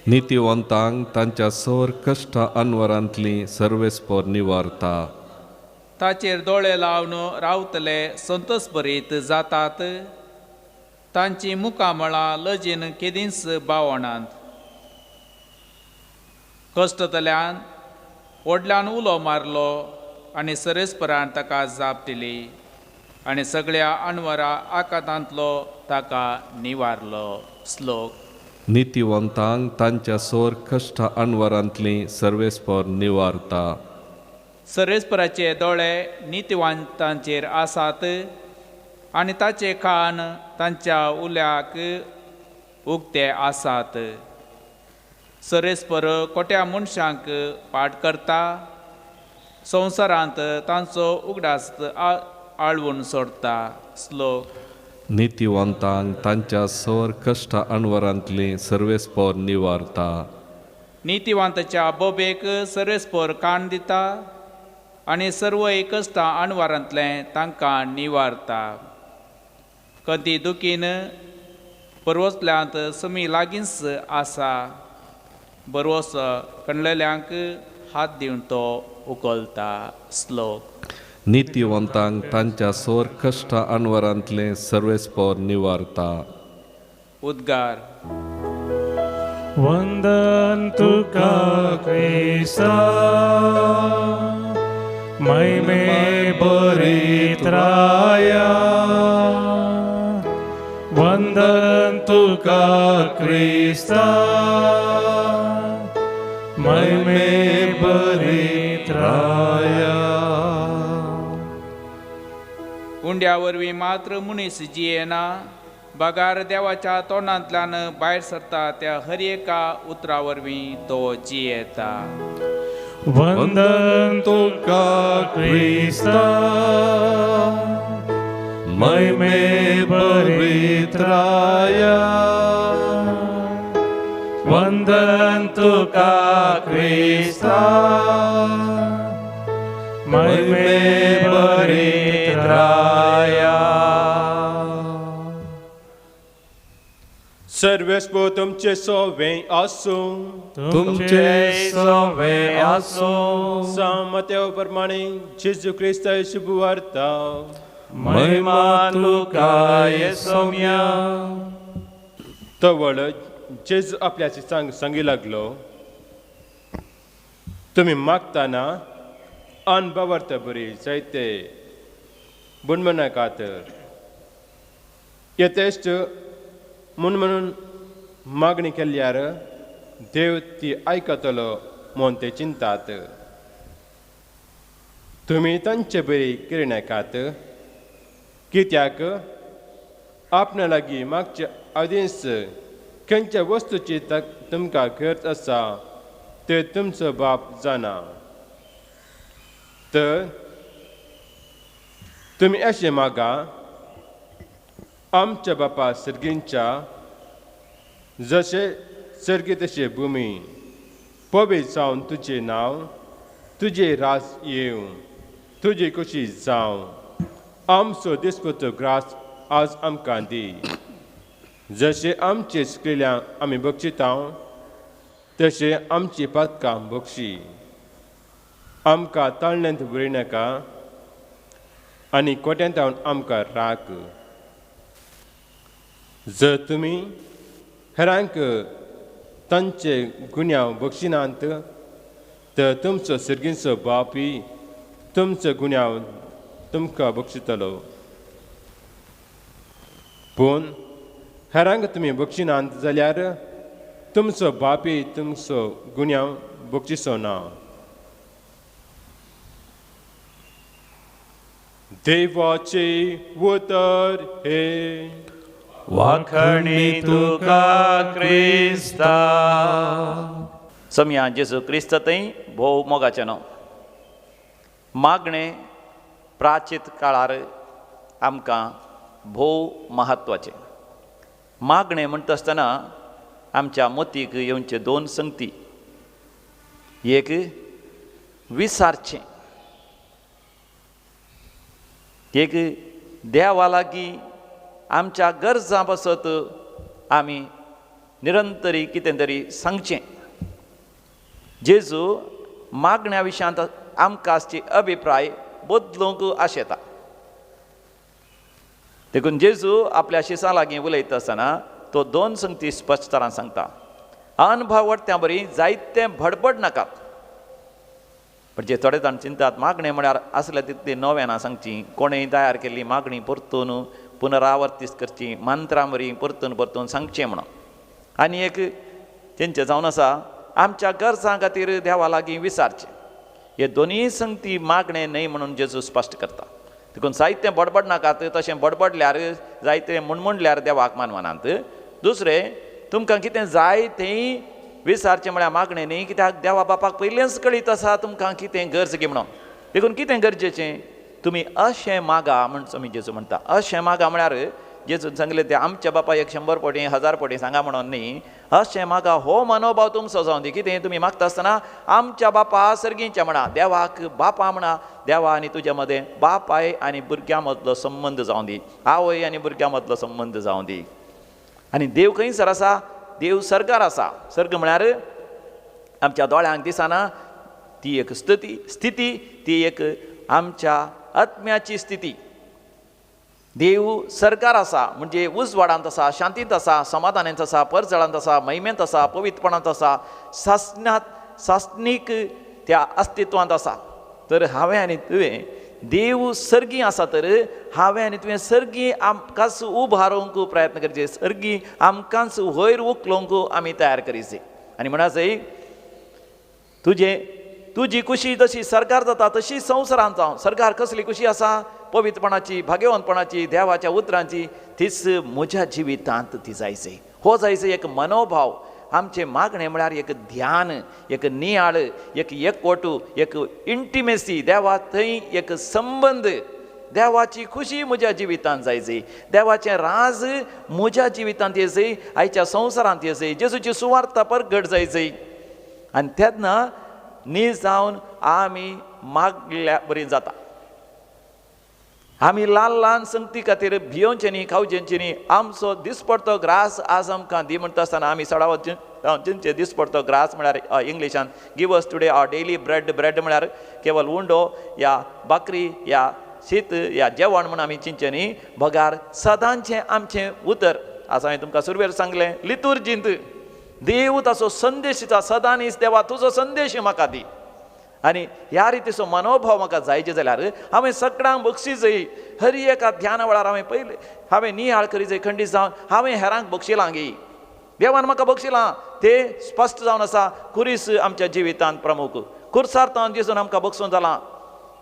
नितीवंतांक तांच्या सर कश्टा अणवरांतली सर्वेस्पर निवारता. ताचेर दोळे लावन रावतले संतोश भरीत जातात. तांची मुखामळां लजीन केदींच बावणांत. कश्टतल्यान व्हडल्यान उलो मारलो आनी सर्वेस्परान ताका जाप दिली आनी सगळ्या अणवरां आकांतांतलो ताका निवारलो. श्लोक. नितीवंतांक तांच्या सर कश्टा अणवरांतली सर्वेस्पर निवारता. सर्वेस्पराचे दोळे नितीवंतांचेर आसात आनी ताचे कान तांच्या उल्याक उक्ते आसात. सर्वेस्पर कोट्या मनशांक पाट करता. संवसारांत तांचो उगडास आळवून सोडता. श्लोक. नितीवंतांक तांच्या सर कश्टा अणवरांतली सर्वेस्पर निवारता. नितीवंताच्या बोबेक सर्वेस्पर कान दिता आनी सर्व कश्टा अणवारांतलें तांकां निवारता. कधी दुखीन परवसल्यांत समी लागींच आसा. बरवस कणलेल्यांक हात दिवन तो उखलता. श्लोक. नितीवंतांक तांच्या सर कश्टा अणवरांतले सर्वेस्पर निवारता. उद्गार. वंदन तुका क्रिस्ता, महिमे बरीत राया. वंदन तुका क्रिस्ता, महिमे बरीत राया. उंड्या वरवीं मात्र मनीस जियेना, बगार देवाच्या तोंडांतल्यान भायर सरता त्या हर एका उतरा वरवीं तो जियेता. वंदन तुका क्रिस्ता महिमे पवित्राया. वंदन तुका क्रिस्ता महिमे पवित्राया. सर्वस्व तुमचे सोवे आसूं. तुमचे सवे आसो. सामत्या प्रमाणे जेजू ख्रिस्ता शुभवार्ता. महिमा तुका येसोम्या. तो वड जेजू आपल्याची सांगी लागलो, तुम्ही मागताना अनुभवार्थ बरी जायते बुणमनाकात यथेश्ट म्हणून मागणी केल्यार देव ती आयकतलो म्हूण ते चिंतात. तुम्ही तांचे बरी करिनाकात, कित्याक आपणा लागीं मागचे आदेश खंयच्या वस्तूची तुमकां गरज आसा ते तुमचो बाप जाणा. तर तुम्ही अशें मागा, आमच्या बापा सर्गींच्या, जशे सर्गी तशे भुमी, पवित्र जावन तुजें नांव, तुजें राज येवं, तुजी खुशी जावं. आमचो दिसपतो ग्रास आज आमकां दी. जशे आमचे सुकलेल्यांक आमी बक्षिता तशे आमची पातकां बक्षी. आमकां ताळण्यांत भरिनाका आनी कोट्यांत आमकां राख. जर तुमी हेरांक तांचे गुन्यांव बक्षिनांत, तर तुमचो सर्गीचो बापूय तुमचो गुन्यांव तुमकां बक्षितलो. पूण हेरांक तुमी बक्षिनांत जाल्यार तुमचो बापूय तुमचो गुन्यांव बक्षिसो ना. देवाचे उतर हे. वाखणी तुका क्रिस्ता. सम्या जेजू क्रिस्त थंय भोव मोगाचें न्हू. मागणें प्राचीत काळार आमकां भोव म्हत्वाचें. मागणें म्हणटा आसतना आमच्या मतीक येवचे दोन संगती. एक विसारचें, एक देवा लागीं आमच्या गरजां पासत आमी निरंतरी कितें तरी सांगचें. जेजू मागण्या विशयांत आमकां आसची अभिप्राय बदलूंक आशेता. देखून जेजू आपल्या शिसां लागीं उलयता आसतना तो दोन संगती स्पश्टतारान सांगता. अनुभवट्या बरी जायतें भडबड नाकात. पण जे थोडे जाण चिंतात मागणें म्हळ्यार आसल्या तितली नव्यान सांगची, कोणेंय तयार केल्ली मागणी परतून पुनरावर्तीत करची, मंत्रां बरी परतून परतून सांगचें म्हणून. आनी एक तेंचें जावन आसा आमच्या गरजां खातीर देवा लागीं विसारचें. हे दोनूय संगती मागणें न्हय म्हणून जेजू स्पश्ट करता. देखून जायतें बडबड नाकात. तशें बडबडल्यार जायतें म्हणल्यार देवाक मानवनांत. दुसरें, तुमकां कितें जाय तेंय विसारचें म्हळ्यार मागणें न्ही, कित्याक देवा बापाक पयलींच कळीत आसा तुमकां कितें गरज गी म्हणून. देखून कितें गरजेचें, तुमी अशें मागा म्हणून आमी जेजू म्हणटा. अशें मागा म्हळ्यार जेजून सांगलें तें आमच्या बापाक 100 फावटी 1000 फावटी सांगा म्हणून न्ही. अशें मागा हो मनोभाव तुमचो जावन दी. कितें तुमी मागता आसतना आमच्या बापा सर्गीच्या म्हणा, देवाक बापा म्हणा. देवा आनी तुज्या मदें बापाय आनी भुरग्यां मदलो संबंद जावं दी, आवय आनी भुरग्यां मदलो संबंद जावं दी. आनी देव खंयसर आसा, देव सर्गार आसा. सर्ग म्हळ्यार आमच्या दोळ्यांक दिसना ती एक स्थिती, ती एक आमच्या आत्म्याची स्थिती. देव सर्गार आसा म्हणजे उजवाडांत आसा, शांतींत आसा, समाधानांत आसा, परजळांत आसा, महिमेंत आसा, पवित्रपणांत आसा, सासणीक त्या अस्तित्वांत आसा. तर हांवें आनी तुवें देव सर्गी आसा, तर हांवें आनी तुवें सर्गी आमकांच उबारोवंक प्रयत्न करचे. सर्गी आमकांच वयर उखलोवंक आमी तयार करीचे. आनी म्हणाचंय तुजी खुशी जशी सर्गार जाता तशी संवसारांत जावं. सर्गार कसली खुशी आसा, पवित्रपणाची भाग्यवंतपणाची देवाच्या उतरांची तीच म्हज्या जिवितांत ती जायचे हो जायचे एक मनोभाव आमचे मागणे म्हळ्यार एक ध्यान एक नियाळ एक एकवटू एक इंटिमेसी देवा थंय एक संबंध देवाची खुशी म्हज्या जिवितांत जायची देवाचें राज म्हज्या जिवितांत येयचें आयच्या संवसारांत येयचें जेजूची सुवार्ता परगट जायची आनी तेन्ना न्ही जावन आमी मागल्या बरी जाता आमी ल्हान ल्हान संगती खातीर भियोवचें न्ही खावचेंची न्ही आमचो दिसपडतो ग्रास आज आमकां दी म्हणटा आसतना आमी सडावचे दिसपडतो ग्रास म्हळ्यार इंग्लिशान गिव अस टुडे आवर डेली ब्रेड ब्रेड म्हळ्यार केवळ उंडो या बाकरी या शीत या जेवण म्हण आमी चिंतचें न्ही भगार सदांचें आमचें उतर आसा हांवें तुमकां सुरवेर सांगलें लितुर्जींत देव ताचो संदेश दिता सदांच देवा तुजो संदेश म्हाका दी आनी ह्या रितीचो मनोभाव म्हाका जायचे जाल्यार हांवें सगळ्यांक बक्षीसय हर एका ध्याना वेळार हांवें नियाळ करी जाय खंडीत जावन हांवें हेरांक बक्षिलां गी देवान म्हाका बक्षिलां ते स्पश्ट जावन आसा कुरीस आमच्या जिवितांत प्रमुख कुर्सार्थान दिसून आमकां बक्षून जालां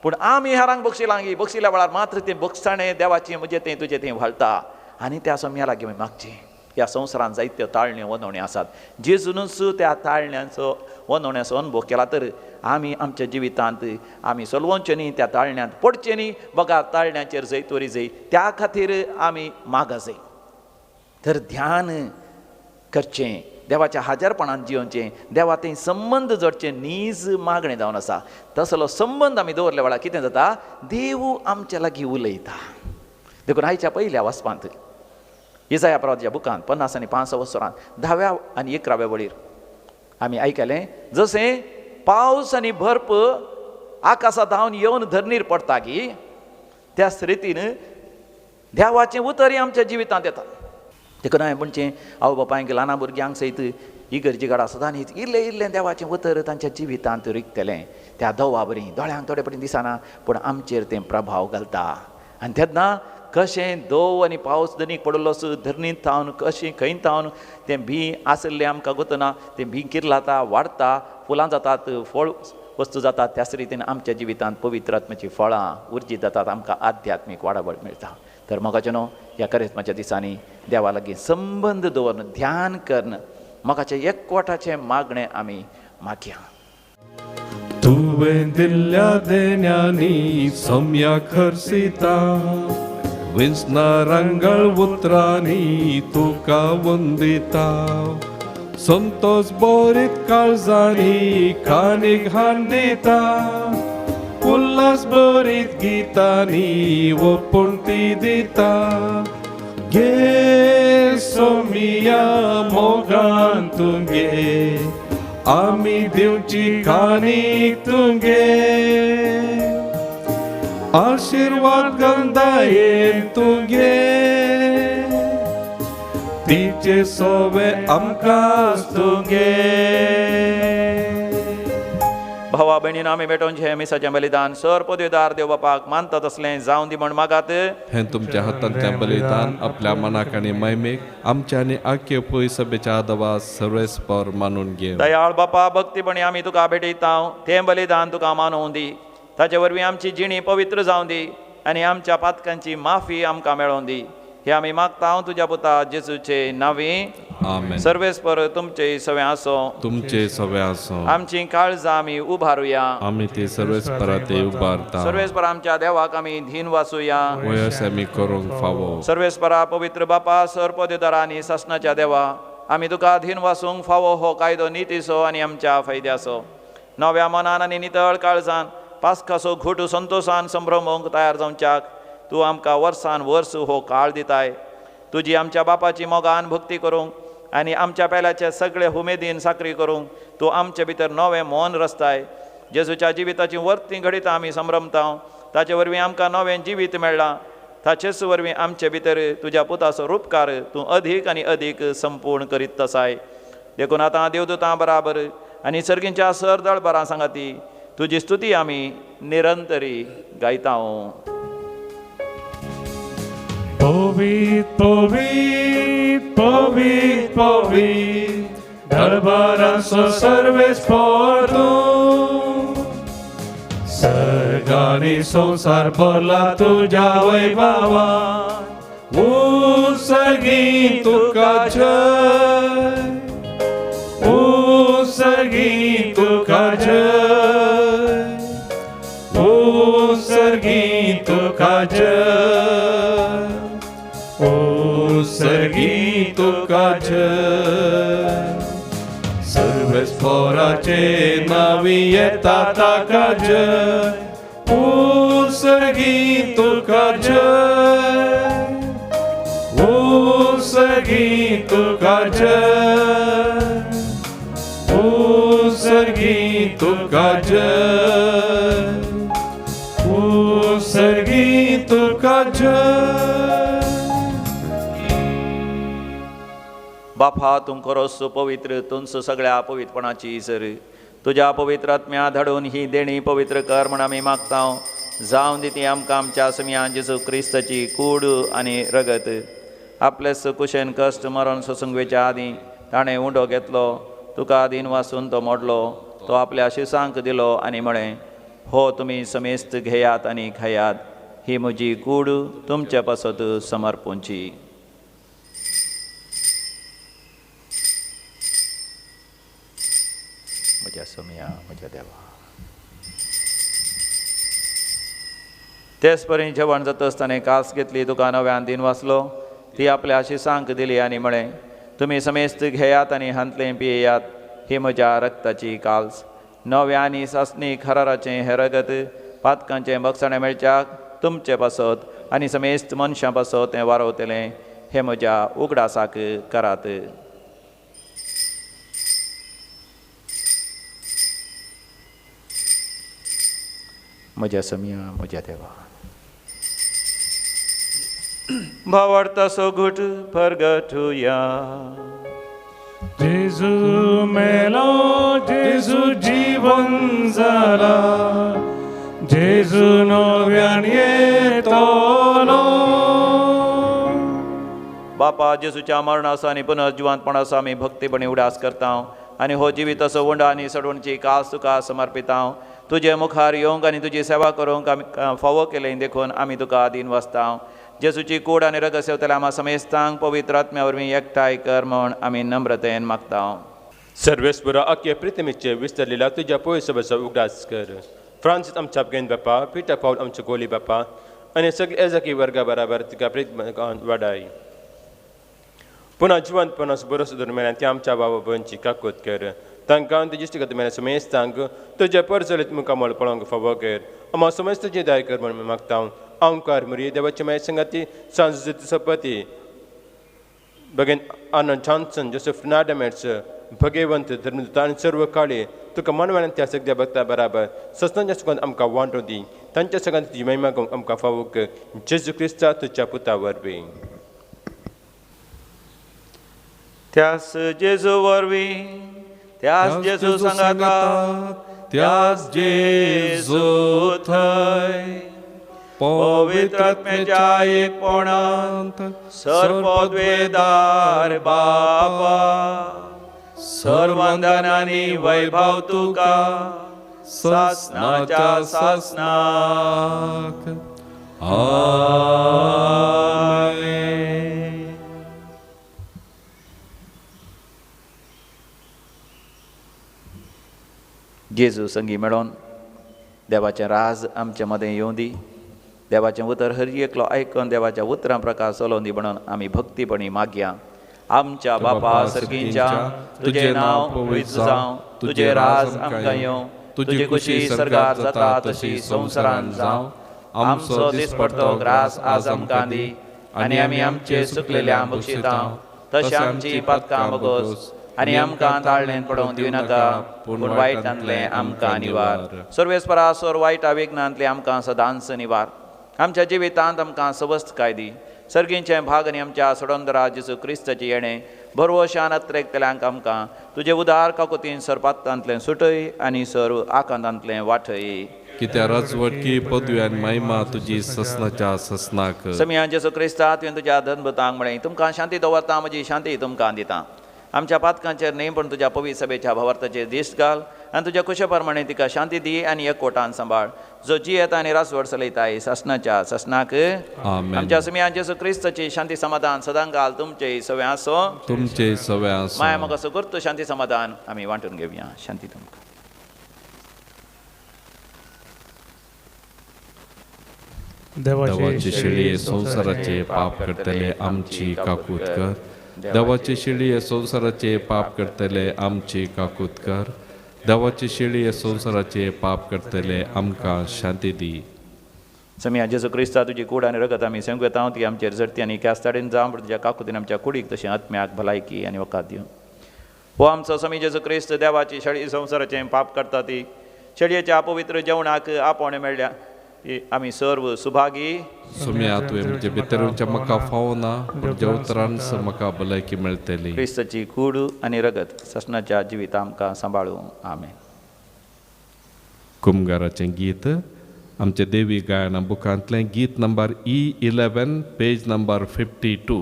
पूण आमी हेरांक बक्षिलां गी बक्षिल्या वेळार मात्र तें बक्षाणें देवाचें म्हजें तें तुजें तें व्हालता आनी त्या समया लागीं मागचें ह्या संवसारांत जायत्यो ताळण्यो वनवण्यो आसात जेजूनच त्या ताळण्यांचो वनवण्याचो अनुभव केला तर आमी आमच्या जिवितांत आमी सोलवचें न्ही त्या ताळण्यांत पडचें न्ही बघा ताळण्यांचेर जैतोरी जाय त्या खातीर आमी मागा जाय तर ध्यान करचें देवाच्या हाजरपणान जियोवचें देवा थंय संबंद जोडचें नीज मागणें जावन आसा तसलो संबंद आमी दवरल्या वेळार कितें जाता देव आमच्या लागीं उलयता देखून आयच्या पयल्या वचपांत इसाया प्रवाच्या बुकांत 50 आनी 5 वर्सांत 10व्या आनी 11व्या वळीर आमी आयकलें जशें पावस आनी बर्फ आकाशांत धांवन येवन धरणीर पडटा गी त्याच रितीन देवाचें उतरय आमच्या जिवितांत येता देखून हांवें म्हणचें आवय बापायक ल्हान भुरग्यांक सयत इगर्जे घडा सदांच इल्लें इल्लें देवाचें उतर तांच्या जिवितांत रिकतलें त्या दवा बरीं दोळ्यांक थोडे पडेन दिसना पूण आमचेर तें प्रभाव घालता आनी तेन्ना कशें दव आनी पावस दनीक पडलो धरणींत थावन कशें खंय थावन तें भी आसलें आमकां गोतना तें भी किरलाता वाडटा फुलां जातात फळ वस्तू जातात त्याच रितीन आमच्या जिवितांत पवित्र आत्म्याची फळां उर्जीत जातात आमकां आध्यात्मीक वाडावड मेळटा तर म्हाका न्हू ह्या करिस्माच्या दिसांनी देवा लागीं संबंद दवरन ध्यान करन म्हाकाचें एकवटाचें मागणें आमी मागया तुवें दिल्ल्या देण्यांनी सम्या खर्सिता विस्नारांगळ उतरांनी तुका वंदिता संतोष बोरीत काळजांनी कानीक हांडिता उल्हास बरीत गितांनी ओपूण ती दिता गे सोमिया मोगान तुगे आमी दिवची कानीक तुगे आशीर्वाद गंधायेन तुगे तिचे सोवे आमकां तुगे भावा भयणीन आमी भेटोवचें मिसाचें बलिदान सर पदवीदार देव बापाक मानता तसलें जावं दी म्हण मागात हें तुमच्या हातांतलें बलिदान आपल्या मनाक आनी मैमेक आमच्या आनी आख्खे पळय सभेच्या आदवास सर्वेस्पर मानून घे दयाळ बापा भक्तीपणी आमी तुका भेटयता तें बलिदान तुका मानूं दी ताचे वरवीं आमची जिणी पवित्र जावं दी आनी आमच्या पातकांची माफी आमकां मेळोवन दी हे आमी मागता हांव तुज्या पुता जेजूचे नांवी आमेन सर्वेस्पर तुमचे सवे आसो तुमचे सवे आसो आमची काळजां आमी उबारुया आमी ते सर्वेस्पराते उबारता सर्वेस्पर आमच्या देवाक आमी धीन वाचुया वयस आमी करूंक फावो सर्वेस्परा पवित्र बापा सर पदवीदारा आनी शासनाच्या देवा आमी तुका धीन वाचूंक फावो हो कायदो नितीचो आनी आमच्या फायद्याचो नव्या मनान आनी नितळ काळजान पास्काचो घोट संतोशान संभ्रमोवंक तयार जावच्याक तूं आमकां वर्सान वर्स हो काळ दिताय तुजी आमच्या बापाची मोगान भक्ती करूंक आनी आमच्या पेल्याचे सगळे उमेदीन साकरी करूंक तूं आमचे भितर नवें मोन रचताय जेजूच्या जिविताची वर्ती घडीत आमी संभ्रमता ताचे वरवीं आमकां नवें जिवीत मेळ्ळां ताचेच वरवीं आमचे भितर तुज्या पुताचो रूपकार तूं अधीक आनी अधीक संपूर्ण करीत तसाय देखून आतां देवदूतां बराबर आनी सर्गींच्या सर दळबरां सांगाती तुजी स्तुती आमी निरंतरी गायता पवित पवित पवित पवित दरबाराचो सर्वेस्पर तूं सर्ग जगाने संसार भरला तुझ्या वैभवान उसगी तुका जय उसगी तुका जय उसगी तुका जय उसगी तुका जय सर्वेस्पराचे नावी येता ताका जय उसगी तुका जय उसगी तुका जय उसगी तुका जय उसगी तुका जय बापा तूं खरोच पवित्र तुंच सगळ्या पवित्रपणाची सर तुझ्या पवित्र आत्म्या धाडून ही देणी पवित्र कर म्हण आमी मागता जावन दी ती आमकां आमच्या समियान जेजू क्रिस्ताची कूड आनी रगत आपलेच कुशेन कश्ट मरण ससंगवेच्या आदीं ताणें उंडो घेतलो तुका आदीन वाचून तो मोडलो तो आपल्या शिसांक दिलो आनी म्हळें हो तुमी समेस्त घेयात आनी खायात ही म्हजी कूड तुमच्या पासत समर्पूंची म्हज्या समिया म्हज्या देवा तेच परी जेवण जाता आसतना कास घेतली तुका नव्यान दिन वाचलो ती आपल्या शिसांक दिली आनी म्हळें तुमी समेस्त घेयात आनी हांतलें पियेयात ही म्हज्या रक्ताची काल्स नव्या आनी सासणी खराराचें हें रगत पातकांचें बक्षणें मेळच्याक तुमचे पासत आनी समेस्त मनशां पासत तें वारोवतलें हे म्हज्या उगडासाक करात म्हज्या समिया म्हज्या देवा भावार्था सो घुट परगटुया जेजू मेलो जेजू जीवन जाला जेजू नव्यान येतलो बापा जेजूच्या मरणाचो आनी पुनर्जिवंतपणाचो आमी भक्तीपणी उडास करता आनी हो जिवीत असो वंडा आनी सडवणची कास तुका समर्पिता तुजे मुखार येवंक आनी तुजी सेवा करूंक आमी फावो केलें देखून आमी तुका आदीन वाचता जेजूची कूड आनी रगत सेवतले आम्हा समेस्तांक पवित्र आत्म्या वरवीं एकठांय कर म्हण आमी नम्रतेन मागता सर्वेस्परा आख्या प्रितमेचे विस्तारलेला तुझ्या पळय सभेचो उगडास कर फ्रांसीस आमच्या अफगाण बापा पिटर पाऊल आमचे गोली बापा आनी सगळे एजाकी वर्गा बराबर तुका प्रीत वाडाय पुन्हा जिवंतपणास बरोस दरम्यान ती आमच्या बाबा भयणची काकूत कर तांकां तुजे इश्टिगत मेळ्या समेस्तांक तुजे परचलीत मुखामळ पळोवंक फावो कर आम्हा समेस्त तुजे दाय कर म्हण मागता ओंकार मुरी देवाची माय संगाती सांज सपती भगेन आनंद जॉन्सन जोसेफ नाडमेट्स भगवंत धर्मदूत आनी सर्व काळे तुका मनवान त्या सगळ्या भक्ता बराबर सस्तांच्या सुखांत आमकां वांटो दी तांच्या सगळ्यांत तुजी महिमा घेवंक आमकां फावो कर जेजू क्रिस्ता तुज्या पुता वरवीं त्यास जेजू वरवीं त्यास जेजू सांगातात त्यास जेजू थंय पवित्र आत्म्याच्या एकपणांत सर्वद्वेदार बापा सर्वंदनानी वैभव तुका सासनाच्या सासनाक आमेन. जेजू संगी मेळोन देवाचें राज आमचे मदें येवं दी देवाचें उतर हर एकलो आयकून देवाच्या उतरां प्रकार चलोवन दी म्हणून आमी भक्तीपणी मागया आमच्या बापा सर्गींच्या तुजें नांव पवित्र जावं तुजें राज आमकां येवं तुजी खुशी सर्गार जाता तशी संवसारांत जावं आमचो दिसपडटो ग्रास आज आमकां दी आनी आमी आमचे चुकलेल्यांक बक्षिता तशें आमची पातकां बगोस आनी आमकां ताळणेंत पडोवंक दिनाका पूण वायटांतलें आमकां निवार सर्वेस्परा सोर वायटा विघ्नांतले आमकां सदांच निवार आमच्या जिवितांत आमकां सवस्त काय दी सर्गींचे भाग आनी आमच्या सोडोंदरा जेजू क्रिस्ताची येणें भरवशान अत्रेकतल्यांक आमकां तुजे उदार काकुतीन सरपातांतलें सुटय आनी सर्व आकांतांतलें वाटय कित्या राजवटकी पदव्यान महिमा तुजी ससनाच्या ससनाक समियान जेजू क्रिस्ता तुवें तुज्या धनभुतांक म्हळें तुमकां शांती दवरता म्हजी शांती तुमकां दिता आमच्या पातकांचेर नेमपण तुज्या पवित्र सभेच्या भावार्थाचेर दिश्ट घाल आनी तुज्या कुशे प्रमाणे तिका शांती दी आनी एकवटान सांबाळ जो जियेता आनी रासवड चलयताय ससनाच्या ससनाक आमेन. आमच्या समियान जेसू क्रिस्ताची शांती समाधान सदांकाल तुमचे सवय आसो तुमचे सवय आसो. माया म्हाका सुगुर्त शांती समाधान आमी वांटून घेवया. शांती तुमकां. देवाची शिळी संसाराचे पाप करतले आमची काकूत कर. देवाची शिळी संसाराचे पाप करतले आमची काकूत कर. देवाची शिळी संसाराचे पाप करतले आमकां शांती दी. समिया जेसू क्रिस्ता तुजी कूड आनी रगत आमी सेंक येता ती आमचेर झडती आनी क्यास्ताडेन जावं पण तुज्या काकुतीन आमच्या कुडीक तशें आत्म्याक भलायकी आनी वकात दिवं. हो आमचो समी जेसू क्रिस्त देवाची शेळी संवसाराचें पाप करता ती शेळयेच्या अपवित्र जेवणाक आपोवणें मेळ्ळ्या ती आमी सर्व सुभागी. सुम्या तुवें म्हणजे भितरूच्या म्हाका फावना पूण जेवतरांस म्हाका भलायकी मेळटली. क्रिस्ताची कूड आनी रगत ससनाच्या जिवीत आमकां सांबाळूं. आमेन. कुमगाराचें गीत आमचे देवी गायना बुकांतलें गीत नंबर E11 पेज नंबर 52.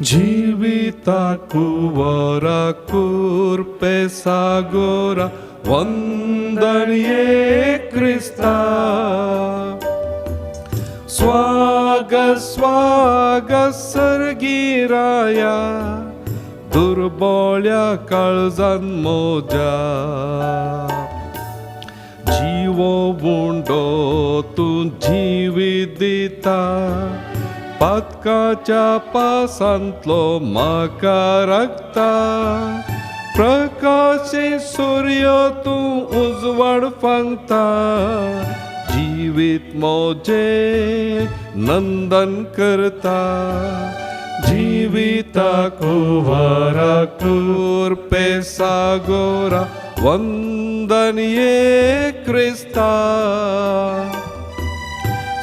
जीविताकू वरा कुर्पे सागोरा वंदन ये क्रिस्ता. स्वागत स्वागत सर्गीराया दुर्बळ्या काळजान मोजा. जीवो बुंडो तूं जिवीत दिता पातकाच्या पासांतलो म्हाका राखता. प्रकाशे सूर्य तूं उजवाड फांगता. जिवीत मोजे नंदन करता. जिविताक वरा कुर्पे सागोरा वंदन ये क्रिस्ता.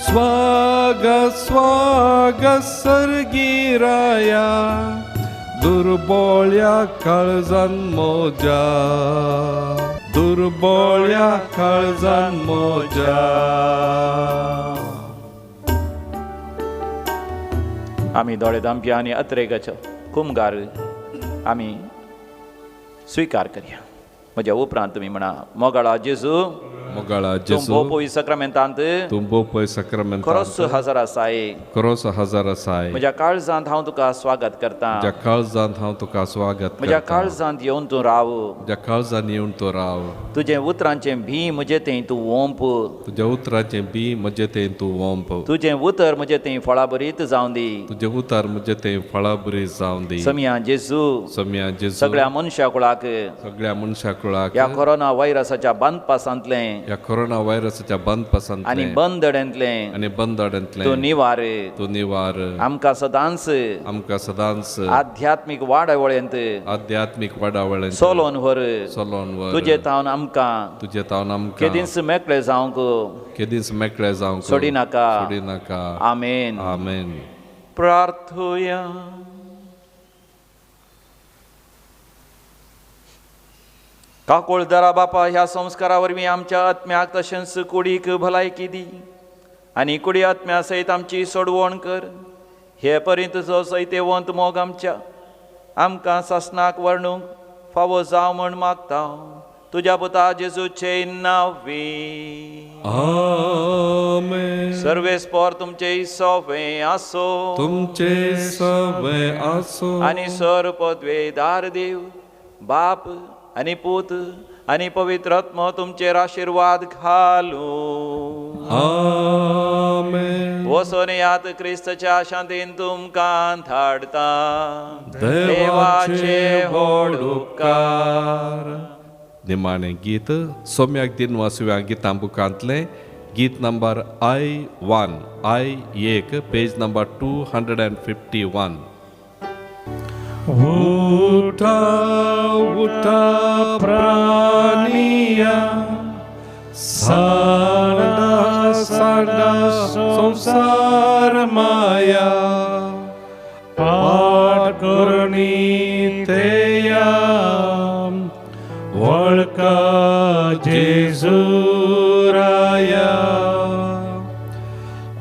स्वागत स्वागत सर्गीराया दुर्बळ्या काळजान मोजा. दुर्बळ्या काळजान मोजा. आमी दोळे दामपी आनी अत्रेगाचो कुमगार आमी स्विकार करया. म्हज्या उपरांत तुमी म्हणा मोगाळा जेजू मोगाळा तुम जेजू भोवपी सक्रामेंतांत तुंबो पय सक्रामेंत खरोच हजर आसाय. खरोच हजर आसाय. म्हज्या काळजांत हांव तुका स्वागत करता. ज्या काळजांत हांव तुका स्वागत म्हज्या करता. काळजांत येवन तूं राव. ज्या काळजांत येवन तूं राव. तुजें उतरांचें भी म्हजें तें तूं ओंप. तुज्या उतराचें बी म्हजें तें तूं ओंप. तुजें उतर म्हजें तें फळां बरीत जावं दी. तुजें उतर म्हजें तें फळां बरीं जावं दी. समिया जेजू सम्या जेजू सगळ्या मनशा कुळाक सगळ्या मनशा कुळाक ह्या कोरोना व्हायरसाच्या बंद पासांतलें ह्या कोरोना व्हायरसाच्या बंद आनी पासांतलें बंदड्यांतलें आनी बंदड्यांतलें तूं निवार. तूं निवार. आमकां सदांच आमकां सदांच आध्यात्मीक वाडावळ्यांत आध्यात्मीक वाडावळें सोलोन व्हर. चलोन वर. तुजे तावन आमकां तुजे तावन आमकां केदींच मेकळे जावंक केदींच मेकळे जावंक सोडी नाका. सोडी नाका. आमेन. आमेन. प्रार्थुया. काकोळदारा बापा ह्या संस्कारा वरवीं आमच्या आत्म्याक तशेंच कुडीक भलायकी दी आनी कुडी आत्म्या सयत आमची सोडवण कर. हे पर्यंत जो सैतेवंत मोग आमकां सासनाक वर्णूंक फावो जावं म्हण मागता तुज्या पुता जेजूचे नांवी. आमेन. सर्वेस्पोर तुमचे सवे आसो. तुमचे सवे आसो. आनी सर पदवेदार देव बाप आनी पूत आनी पवित्र आत्मा तुमचेर आशिर्वाद घालू. आमेन. वसोन यात क्रिस्तच्या शांतीन तुमकां धाडता. देवाचे व्हड उपकार. निमाणें गीत सोम्याक दिन वासुव्या गितां बुकांतलें गीत नंबर I1 पेज नंबर 251. उठा उठा प्राणिया सारडा सारडा संसार माया पाठ करणी तेया वळका जेजू राया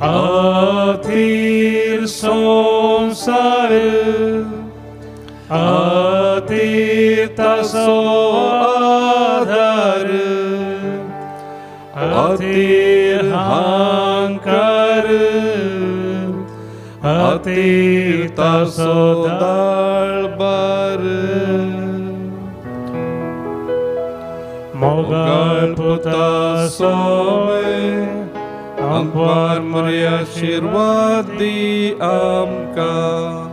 अथीर संसार अतीतासो आधार अतीर हांकर अतीर दाळबार मोगल पुता सोवे आमकां बरे आशिर्वाद दी आमकां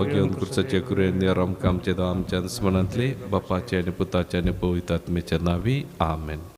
घेवन कुर्साचे कुरेंदेर आमकां आमचे आमच्या स्मरणांतले बापाचे आनी पुताचे आनी पवित्र आत्म्याच्या नांवी आमेन.